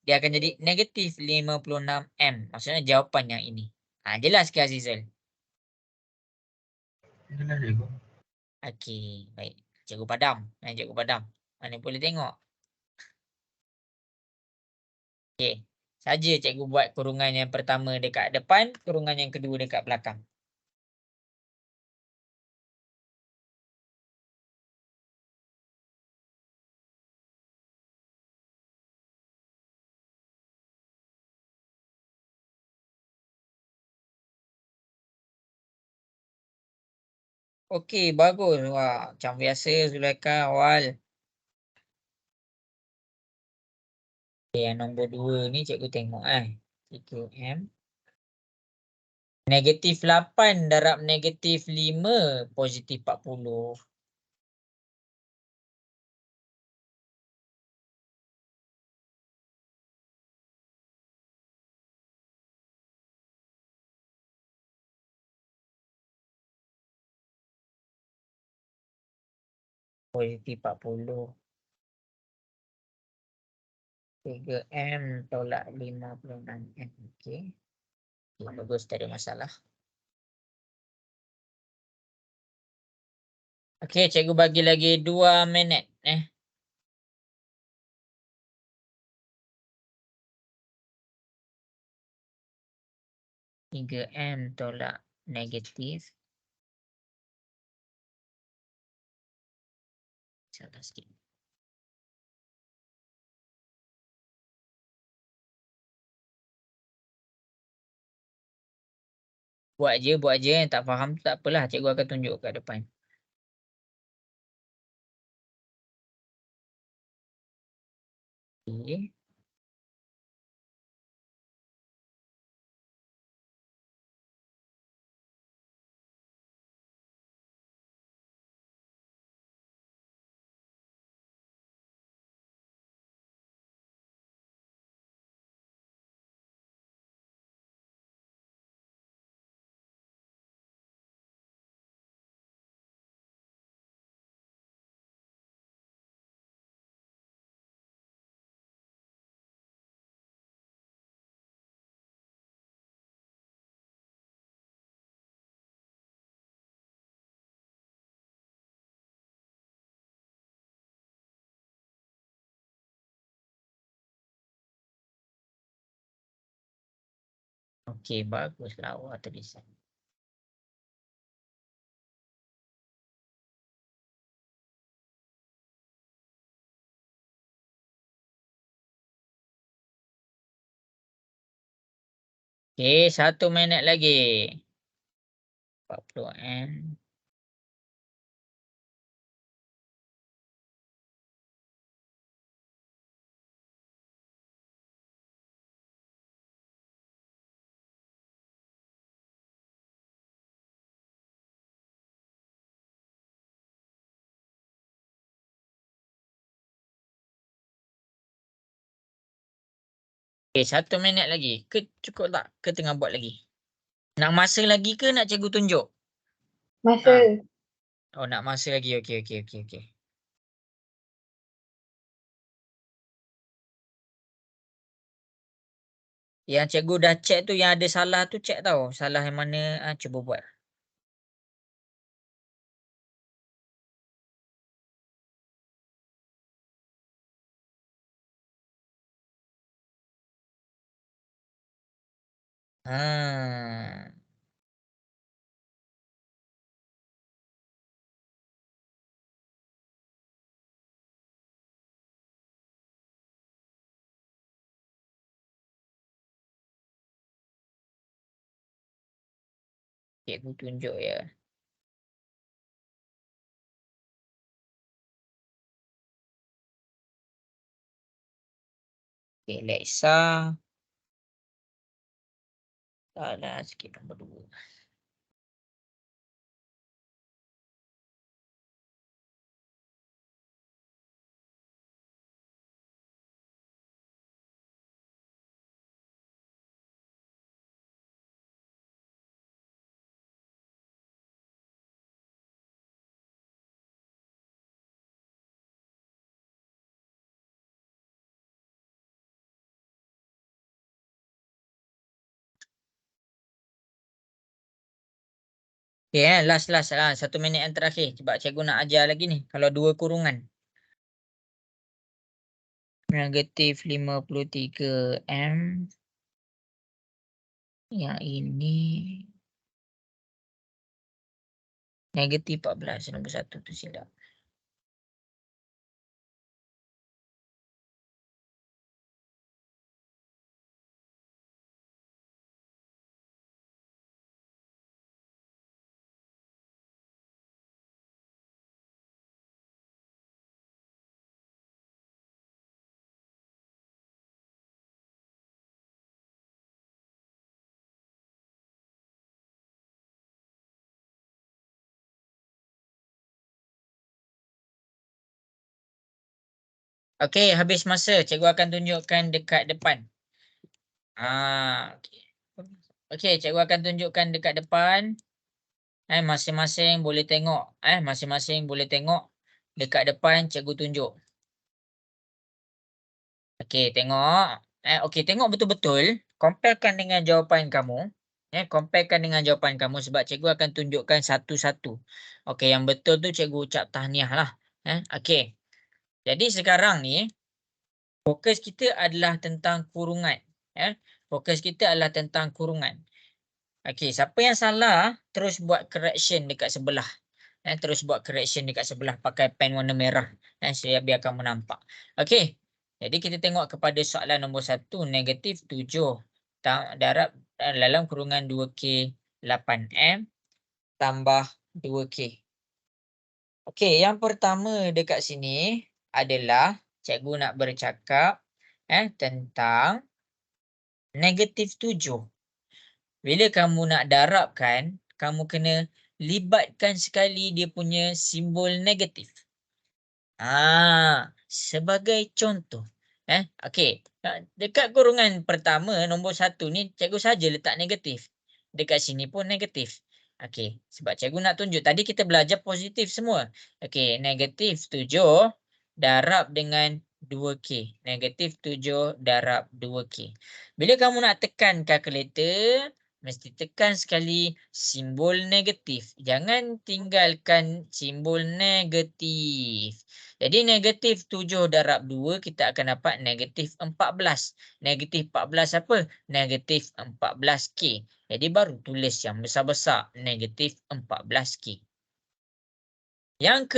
dia akan jadi negatif 56M. Maksudnya jawapan yang ini. Jelas ke Azizul? Jelas cikgu. Okey, baik. Cikgu padam. Cikgu padam. Mana boleh tengok. Okey. Saja cikgu buat kurungan yang pertama dekat depan, kurungan yang kedua dekat belakang. Okey, bagus. Wah, macam biasa Zulaikha awal. Okay, yang nombor 2 ni cikgu tengok 3M. Negatif 8 darab negatif 5 positif 40. Positif 40. 3M tolak 56M. Okey. Okay, bagus, tak ada masalah. Okey, cikgu bagi lagi 2 minit. 3M tolak negatif. Salah sikit. Buat je. Yang tak faham tu tak apalah. Cikgu akan tunjuk kat depan. Okay. Okey, baguslah awak tulisan. Okey, 1 minit lagi. 40M. Okey, 1 minit lagi. Ke cukup tak? Ke tengah buat lagi? Nak masa lagi ke nak cikgu tunjuk? Masa. Oh, nak masa lagi. Okey. Yang cikgu dah check tu, yang ada salah tu check tau. Salah yang mana, cuba buat. Ha. Cikgu tunjuk ya. Okey, Lexa. Salah sikit nombor 2. Okey, last. 1 minit yang terakhir. Sebab cikgu nak ajar lagi ni. Kalau 2 kurungan. Negatif 53 M. Yang ini negatif 14, nombor 1 tu silap. Okey, habis masa. Cikgu akan tunjukkan dekat depan. Okey. Okey, cikgu akan tunjukkan dekat depan. Masing-masing boleh tengok. Masing-masing boleh tengok. Dekat depan cikgu tunjuk. Okey, tengok. Okey, tengok betul-betul. Comparekan dengan jawapan kamu. Comparekan dengan jawapan kamu sebab cikgu akan tunjukkan satu-satu. Okey, yang betul tu cikgu ucap tahniah lah. Okey. Jadi sekarang ni, fokus kita adalah tentang kurungan. Fokus kita adalah tentang kurungan. Okey, siapa yang salah, terus buat correction dekat sebelah. Terus buat correction dekat sebelah pakai pen warna merah. Saya biar kamu nampak. Okey. Jadi kita tengok kepada soalan nombor 1, negatif 7 darab dalam kurungan 2K 8M tambah 2K. Okey, yang pertama dekat sini adalah cikgu nak bercakap tentang negatif 7. Bila kamu nak darabkan, kamu kena libatkan sekali dia punya simbol negatif. Sebagai contoh. Okey. Dekat kurungan pertama, nombor 1 ni, cikgu saja letak negatif. Dekat sini pun negatif. Okey. Sebab cikgu nak tunjuk. Tadi kita belajar positif semua. Okey. Negatif 7 darab dengan 2K. Negatif 7 darab 2K. Bila kamu nak tekan kalkulator, mesti tekan sekali simbol negatif. Jangan tinggalkan simbol negatif. Jadi negatif 7 darab 2 kita akan dapat negatif 14. Negatif 14 apa? Negatif 14K. Jadi baru tulis yang besar-besar. Negatif 14K. Yang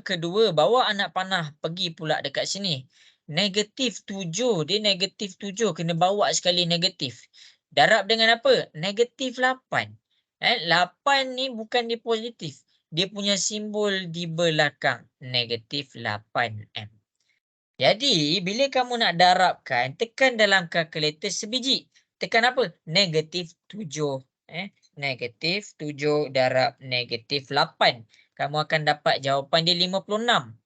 kedua, bawa anak panah pergi pula dekat sini. Negatif 7. Dia negatif 7. Kena bawa sekali negatif. Darab dengan apa? Negatif 8. 8 ni bukan di positif. Dia punya simbol di belakang. Negatif 8M. Jadi, bila kamu nak darabkan, tekan dalam kalkulator sebiji. Tekan apa? Negatif 7. Negatif 7 darab negatif 8. Kamu akan dapat jawapan dia 56.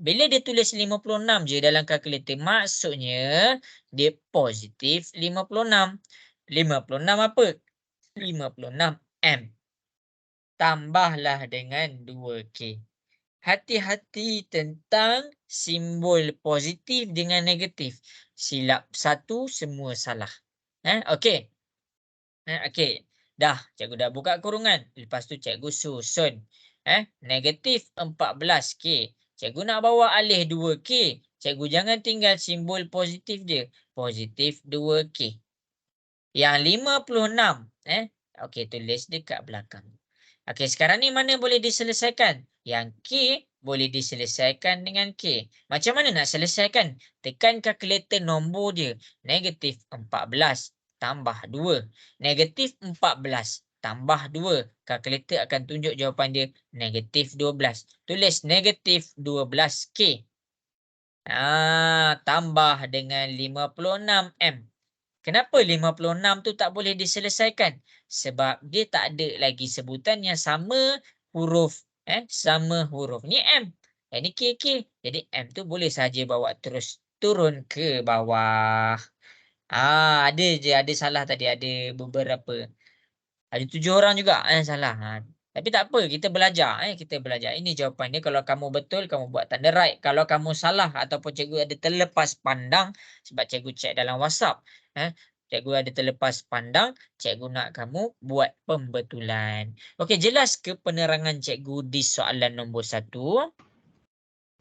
Bila dia tulis 56 je dalam kalkulator, maksudnya dia positif 56. 56 apa? 56M. Tambahlah dengan 2K. Hati-hati tentang simbol positif dengan negatif. Silap satu, semua salah. Okey. Okey. Dah, cikgu dah buka kurungan. Lepas tu cikgu susun. Negatif 14K. Cikgu nak bawa alih 2K. Cikgu jangan tinggal simbol positif dia. Positif 2K. Yang 56. Okey, tulis dekat belakang. Okey, sekarang ni mana boleh diselesaikan? Yang K boleh diselesaikan dengan K. Macam mana nak selesaikan? Tekan kalkulator nombor dia. Negatif 14 tambah 2. Negatif 14 tambah 2. Kalkulator akan tunjuk jawapan dia negatif 12. Tulis negatif 12K. Tambah dengan 56M. Kenapa 56 tu tak boleh diselesaikan? Sebab dia tak ada lagi sebutan yang sama huruf. Sama huruf. Ni M. Ni K. Jadi M tu boleh saja bawa terus turun ke bawah. Ada salah tadi. Ada beberapa. Ada 7 orang juga yang salah. Tapi tak apa, kita belajar. Kita belajar. Ini jawapan dia. Kalau kamu betul, kamu buat tanda right. Kalau kamu salah ataupun cikgu ada terlepas pandang, sebab cikgu cek dalam WhatsApp. Cikgu ada terlepas pandang, cikgu nak kamu buat pembetulan. Okey, jelas ke penerangan cikgu di soalan nombor 1?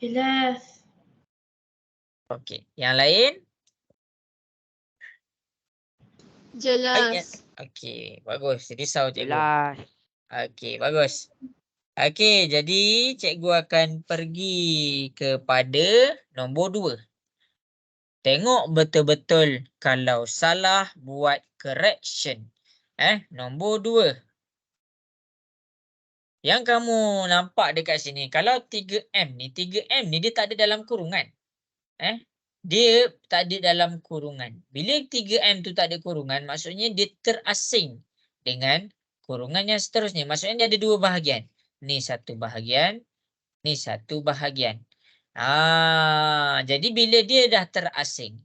Jelas. Okey. Yang lain? Jelas. Okey, bagus. Risau cikgu. Jelas. Okey, bagus. Okey, jadi cikgu akan pergi kepada nombor 2. Tengok betul-betul, kalau salah buat correction. Nombor 2. Yang kamu nampak dekat sini, kalau 3M ni dia tak ada dalam kurungan. Dia tak ada dalam kurungan. Bila 3M tu tak ada kurungan, maksudnya dia terasing dengan kurungan yang seterusnya. Maksudnya dia ada 2 bahagian. Ni 1 bahagian, ni 1 bahagian. Jadi bila dia dah terasing,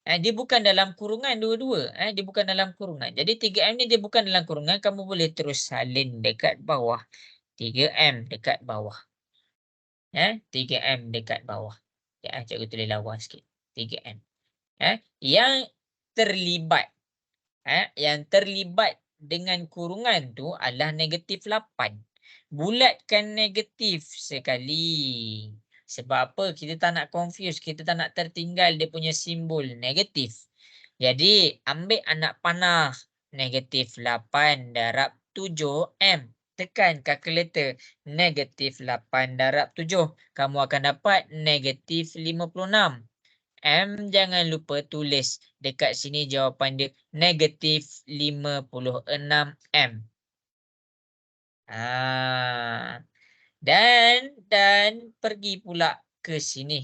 dia bukan dalam kurungan dua-dua. Dia bukan dalam kurungan. Jadi 3M ni dia bukan dalam kurungan, kamu boleh terus salin dekat bawah. 3M dekat bawah. 3M dekat bawah. Cikgu tulis lawa sikit. 3M. Yang terlibat. Yang terlibat dengan kurungan tu adalah negatif 8. Bulatkan negatif sekali. Sebab apa? Kita tak nak confuse. Kita tak nak tertinggal dia punya simbol negatif. Jadi, ambil anak panah. Negatif 8 darab 7M. Tekan kalkulator. Negatif 8 darab 7. Kamu akan dapat negatif 56. M jangan lupa tulis dekat sini jawapan dia negatif 56M. Dan pergi pula ke sini.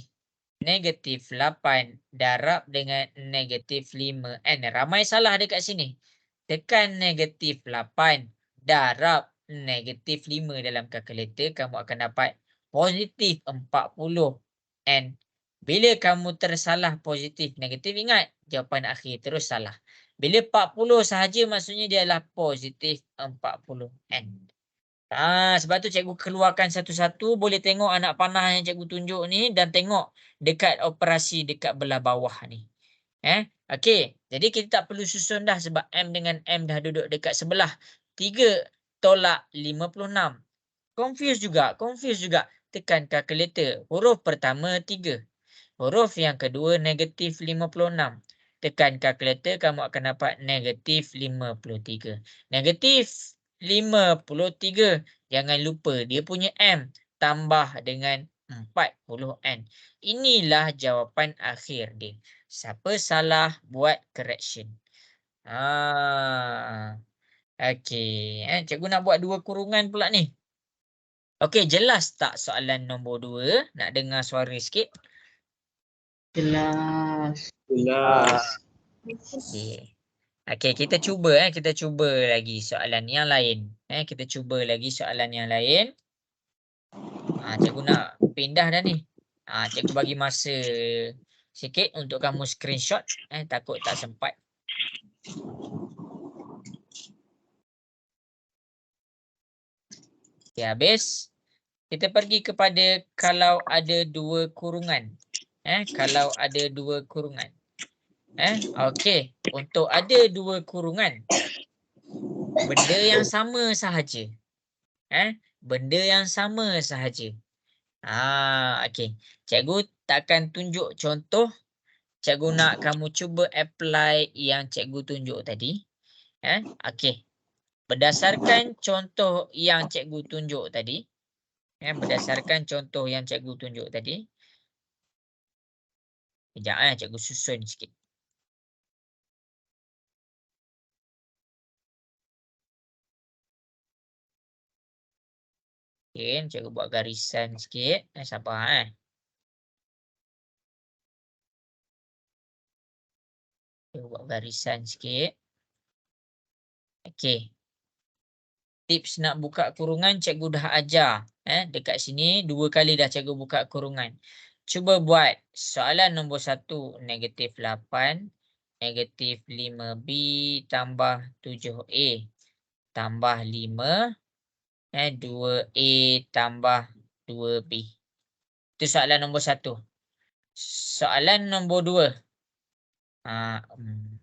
Negatif 8 darab dengan negatif 5N. Ramai salah dekat sini. Tekan negatif 8 darab negatif 5 dalam kalkulator. Kamu akan dapat positif 40N. Bila kamu tersalah positif negatif, ingat jawapan akhir terus salah. Bila 40 sahaja maksudnya dia adalah positif 40N. Sebab tu cikgu keluarkan satu-satu. Boleh tengok anak panah yang cikgu tunjuk ni dan tengok dekat operasi dekat belah bawah ni. Okey. Jadi kita tak perlu susun dah sebab M dengan M dah duduk dekat sebelah. 3 tolak 56. Confuse juga. Tekan kalkulator. Huruf pertama 3. Huruf yang kedua negatif 56. Tekan kalkulator, kamu akan dapat negatif 53. Negatif 53. Jangan lupa dia punya M tambah dengan 40N. Inilah jawapan akhir dia. Siapa salah buat correction. Okey. Cikgu nak buat 2 kurungan pula ni. Okey, jelas tak soalan nombor 2? Nak dengar suara sikit. Jelas. Okey, kita cuba lagi soalan yang lain. Kita cuba lagi soalan yang lain. Cikgu nak pindah dah ni. Cikgu bagi masa sikit untuk kamu screenshot. Takut tak sempat. Okey, habis. Kita pergi kepada kalau ada 2 kurungan. Kalau ada 2 kurungan. Okey, untuk ada 2 kurungan, benda yang sama sahaja. Benda yang sama sahaja. Okey. Cikgu takkan tunjuk contoh. Cikgu nak kamu cuba apply yang cikgu tunjuk tadi. Okey. Berdasarkan contoh yang cikgu tunjuk tadi. Berdasarkan contoh yang cikgu tunjuk tadi. Sekejap, cikgu susun sikit. Okay, cikgu buat garisan sikit. Sabar. Cikgu buat garisan sikit. Okey. Tips nak buka kurungan cikgu dah ajar. Dekat sini 2 kali dah cikgu buka kurungan. Cuba buat soalan nombor 1. Negatif 8. Negatif 5B tambah 7A. Tambah 5. 2A tambah 2B. Itu soalan nombor 1. Soalan nombor 2. 4.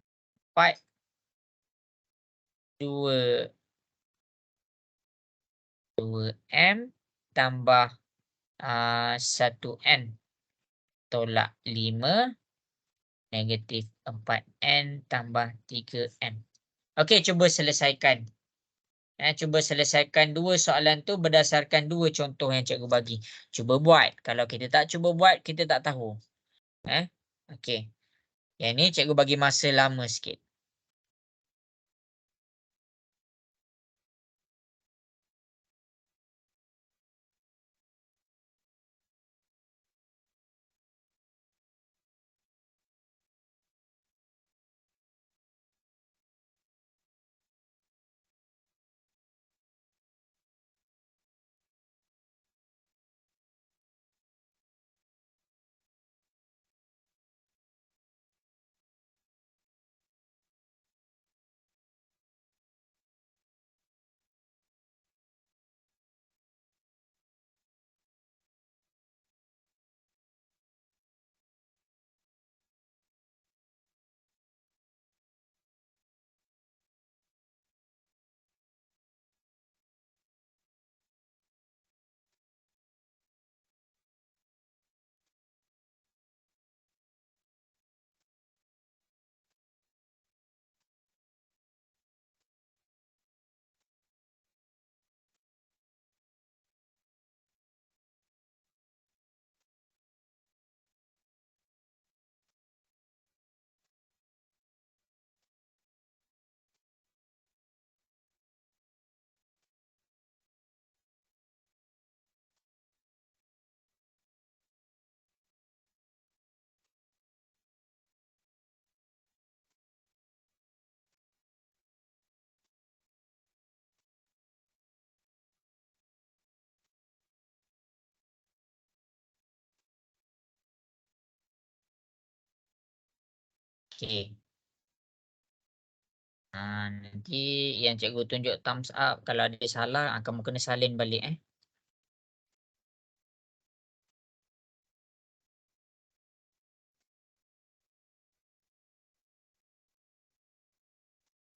2M tambah 1N. tolak 5 negatif 4N tambah 3M. Okey, cuba selesaikan. Cuba selesaikan dua soalan tu berdasarkan dua contoh yang cikgu bagi. Cuba buat. Kalau kita tak cuba buat, kita tak tahu. Okey. Yang ni cikgu bagi masa lama sikit. Okey. Nanti yang cikgu tunjuk thumbs up. Kalau ada salah, kamu kena salin balik.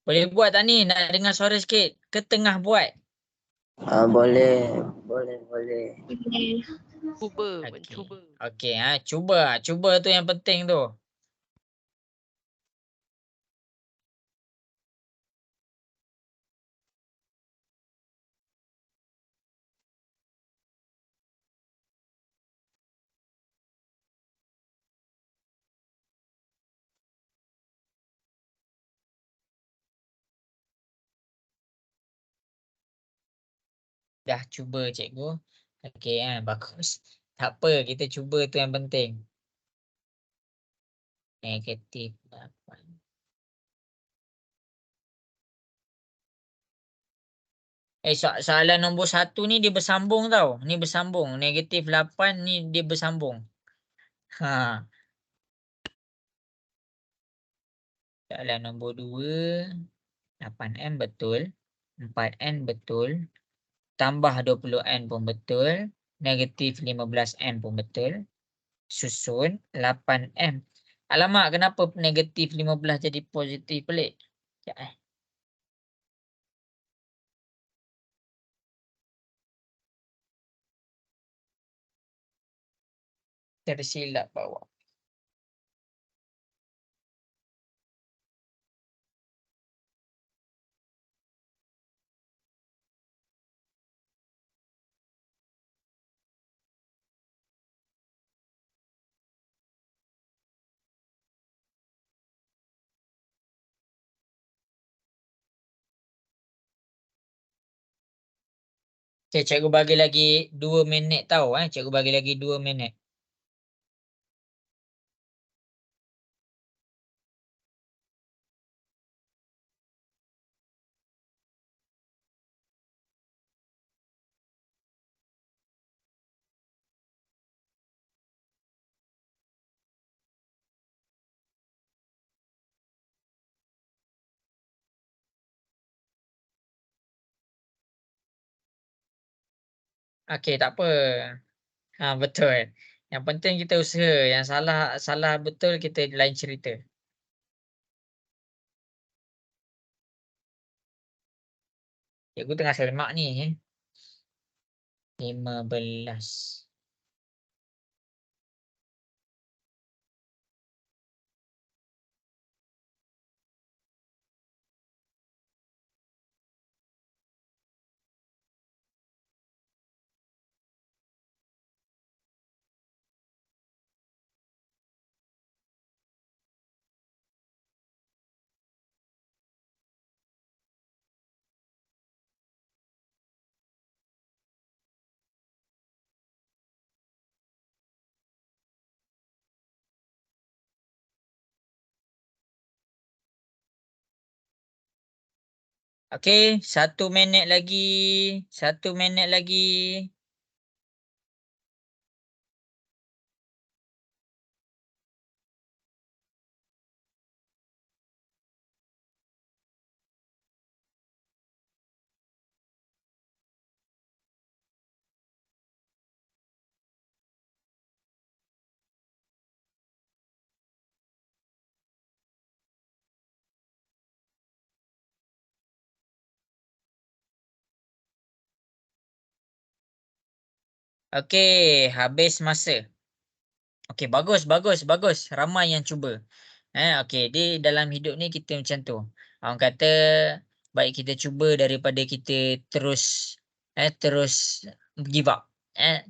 Boleh buat tak ni? Nak dengar suara sikit. Ke tengah buat? Boleh. Boleh. Cuba, Okey. mencuba. Okey, cuba. Cuba tu yang penting tu. Dah cuba cikgu. Okey, bagus. Tak apa, kita cuba tu yang penting. Negatif 8. Soalan nombor 1 ni dia bersambung tau. Ni bersambung. Negatif 8 ni dia bersambung. Soalan nombor 2. 8M betul. 4N betul. Tambah 20N pun betul. Negatif 15M pun betul. Susun 8M. Alamak, kenapa negatif 15 jadi positif pelik? Sekejap tersilap bawah. Okay, cikgu bagi lagi 2 minit tau. Cikgu bagi lagi 2 minit. Okey, tak apa. Betul. Yang penting kita usaha. Yang salah betul kita lain cerita. Cikgu tengah semak ni. 15. Okey, 1 minit lagi. 1 minit lagi. Okey, habis masa. Okey, bagus, bagus, bagus. Ramai yang cuba. Okey, di dalam hidup ni kita macam tu. Orang kata baik kita cuba daripada kita terus terus give up.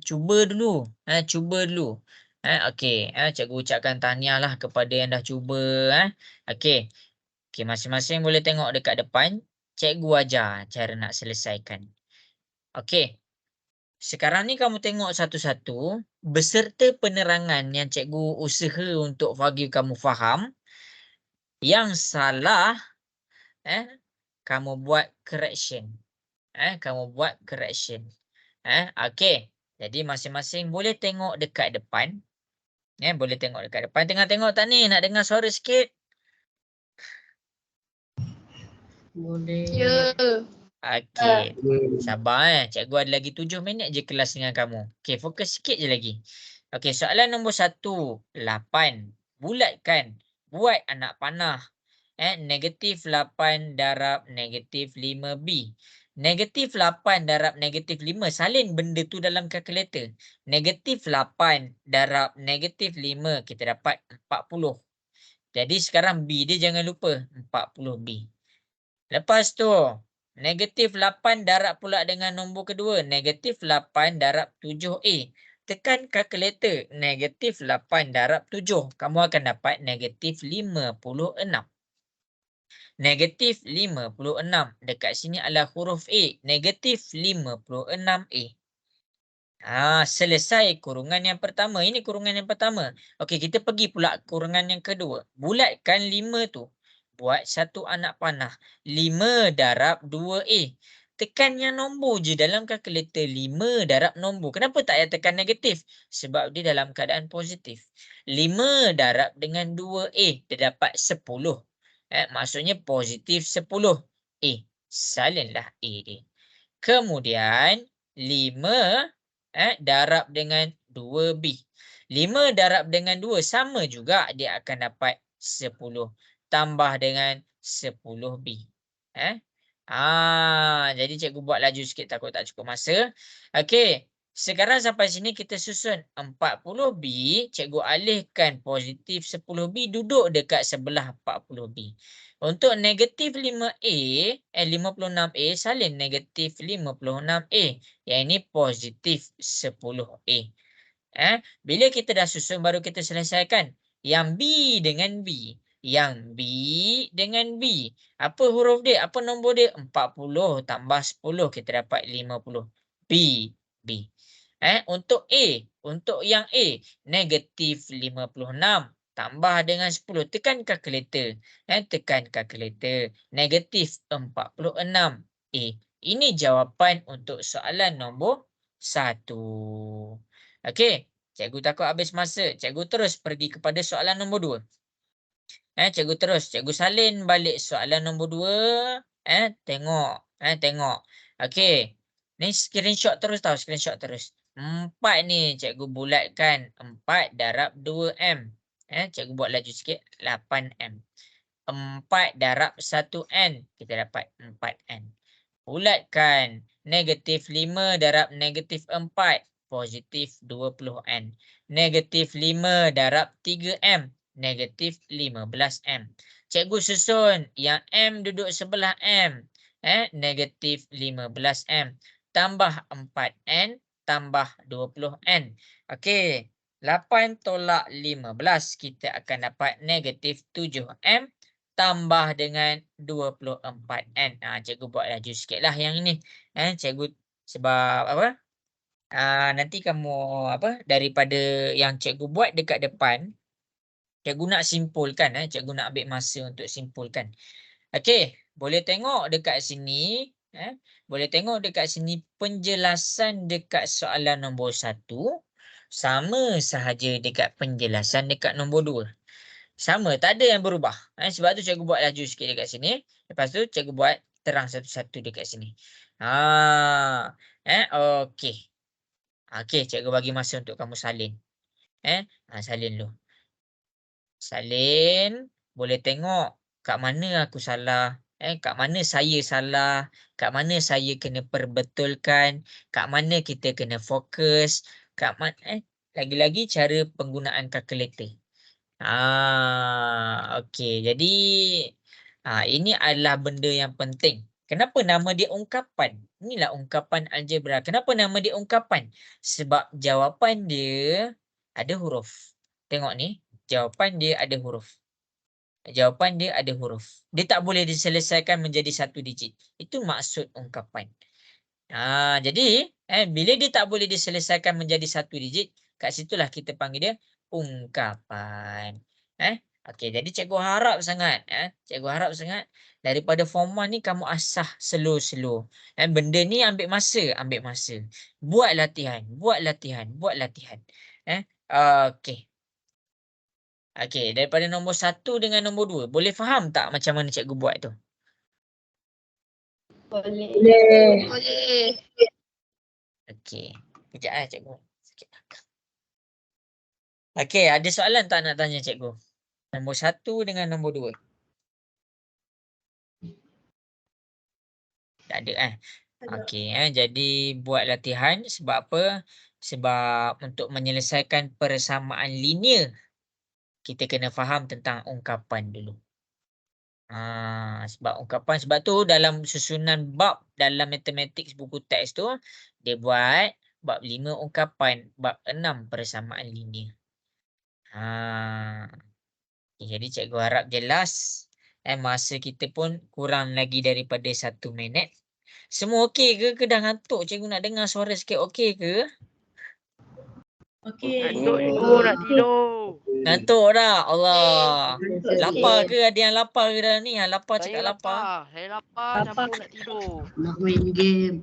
Cuba dulu, cuba dulu. Okey, cikgu ucapkan tahniahlah kepada yang dah cuba, Okey. Okey, masing-masing boleh tengok dekat depan. Cikgu ajar cara nak selesaikan. Okey. Sekarang ni kamu tengok satu-satu beserta penerangan yang cikgu usaha untuk bagi kamu faham. Yang salah kamu buat correction. Kamu buat correction. Okey. Jadi masing-masing boleh tengok dekat depan. Boleh tengok dekat depan. Tengah tengok tak ni? Nak dengar suara sikit? Boleh. Ya. Okey. Sabar Cikgu ada lagi 7 minit je kelas dengan kamu. Okey, fokus sikit je lagi. Okey, soalan nombor 1, 8. Bulatkan. Buat anak panah. Negatif 8 darab negatif 5B. Negatif 8 darab negatif 5. Salin benda tu dalam kalkulator. Negatif 8 darab negatif 5. Kita dapat 40. Jadi sekarang B dia jangan lupa. 40B. Lepas tu, negatif 8 darab pula dengan nombor kedua. Negatif 8 darab 7A. Tekan kalkulator. Negatif 8 darab 7. Kamu akan dapat negatif 56. Negatif 56. Dekat sini adalah huruf A. Negatif 56A. Selesai kurungan yang pertama. Ini kurungan yang pertama. Okey, kita pergi pula kurungan yang kedua. Bulatkan 5 tu. Buat satu anak panah. 5 darab 2A. Tekan yang nombor je dalam kalkulator. 5 darab nombor. Kenapa tak payah tekan negatif? Sebab dia dalam keadaan positif. 5 darab dengan 2A. Dia dapat 10. Maksudnya positif 10. Salinlah A dia. Kemudian 5 darab dengan 2B. 5 darab dengan 2 sama juga, dia akan dapat 10 tambah dengan 10B. Jadi cikgu buat laju sikit takut tak cukup masa. Okey. Sekarang sampai sini kita susun 40B, cikgu alihkan positif 10B duduk dekat sebelah 40B. Untuk negatif 5A, 56A salin negatif 56A. Yang ini positif 10A. Bila kita dah susun baru kita selesaikan. Yang B dengan B. Yang B dengan B. Apa huruf dia? Apa nombor dia? 40 tambah 10 kita dapat 50. B. B. Untuk A. Untuk yang A. Negatif 56 tambah dengan 10. Tekan kalkulator. Tekan kalkulator. Negatif 46. A. Ini jawapan untuk soalan nombor 1. Okey. Cikgu takut habis masa. Cikgu terus pergi kepada soalan nombor 2. Cikgu terus. Cikgu salin balik soalan nombor 2. Tengok. Tengok. Okey. Ni screenshot terus tau. Screenshot terus. 4 ni cikgu bulatkan. 4 darab 2M. Cikgu buat laju sikit. 8M. 4 darab 1N. Kita dapat 4N. Bulatkan. Negatif 5 darab negatif 4. Positif 20N. Negatif 5 darab 3M. Negatif 15M. Cikgu susun. Yang M duduk sebelah M. Negatif 15M. Tambah 4N. Tambah 20N. Okey. 8 tolak 15. Kita akan dapat negatif 7M. Tambah dengan 24N. Cikgu buat laju sikit lah yang ini. Cikgu sebab apa? Nanti kamu daripada yang cikgu buat dekat depan, cikgu nak simpulkan. Cikgu nak ambil masa untuk simpulkan. Okey, boleh tengok dekat sini. Boleh tengok dekat sini penjelasan dekat soalan nombor 1 sama sahaja dekat penjelasan dekat nombor 2. Sama, tak ada yang berubah. Sebab tu cikgu buat laju sikit dekat sini. Lepas tu cikgu buat terang satu-satu dekat sini. Okey. Okey, cikgu bagi masa untuk kamu salin. Salin dulu. Salin, boleh tengok kat mana aku salah. Kat mana saya salah, kat mana saya kena perbetulkan, kat mana kita kena fokus, kat mana lagi-lagi cara penggunaan kalkulator. Okey. Jadi ini adalah benda yang penting. Kenapa nama dia ungkapan? Inilah ungkapan algebra. Kenapa nama dia ungkapan? Sebab jawapan dia ada huruf. Tengok ni, jawapan dia ada huruf. Jawapan dia ada huruf. Dia tak boleh diselesaikan menjadi satu digit. Itu maksud ungkapan. Jadi bila dia tak boleh diselesaikan menjadi satu digit, kat situlah kita panggil dia ungkapan. Okey, jadi cikgu harap sangat, cikgu harap sangat daripada form 1 ni kamu asah slow-slow. Benda ni ambil masa. Buat latihan. Okey. Okey, daripada nombor 1 dengan nombor 2, boleh faham tak macam mana cikgu buat tu? Boleh. Okey. Kejap cikgu. Sikit belakang. Okey, ada soalan tak nak tanya cikgu? Nombor 1 dengan nombor 2. Tak ada Okey, jadi buat latihan sebab apa? Sebab untuk menyelesaikan persamaan linear, kita kena faham tentang ungkapan dulu. Sebab tu dalam susunan bab dalam matematik buku teks tu, dia buat bab 5 ungkapan, bab 6 persamaan linear. Jadi cikgu harap jelas. Masa kita pun kurang lagi daripada 1 minit. Semua okey ke dah ngantuk? Cikgu nak dengar suara sikit, okey ke? Okey. Ngantuk cikgu, nak tidur. Ngantuk dah? Allah. Lapar ke? Ada yang lapar ke dah ni? Lapar cakap lapar. Saya lapar, campur nak tidur. Nak main game.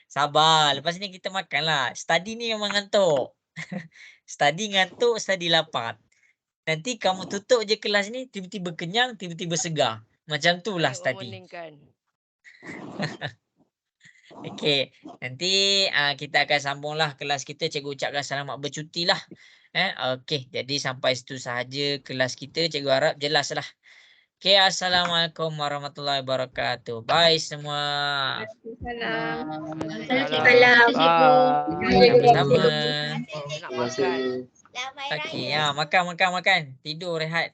Sabar. Lepas ni kita makan lah. Study ni memang ngantuk. Study ngantuk, study lapar. Nanti kamu tutup je kelas ni, tiba-tiba kenyang, tiba-tiba segar. Macam tu lah study. Okey, nanti kita akan sambunglah kelas kita. Cikgu ucapkan selamat bercuti lah. Okey, jadi sampai situ sahaja kelas kita. Cikgu harap jelas lah. Okey, Assalamualaikum warahmatullahi wabarakatuh. Bye semua. Sama-sama. Nak makan. Okey, makan. Tidur, rehat.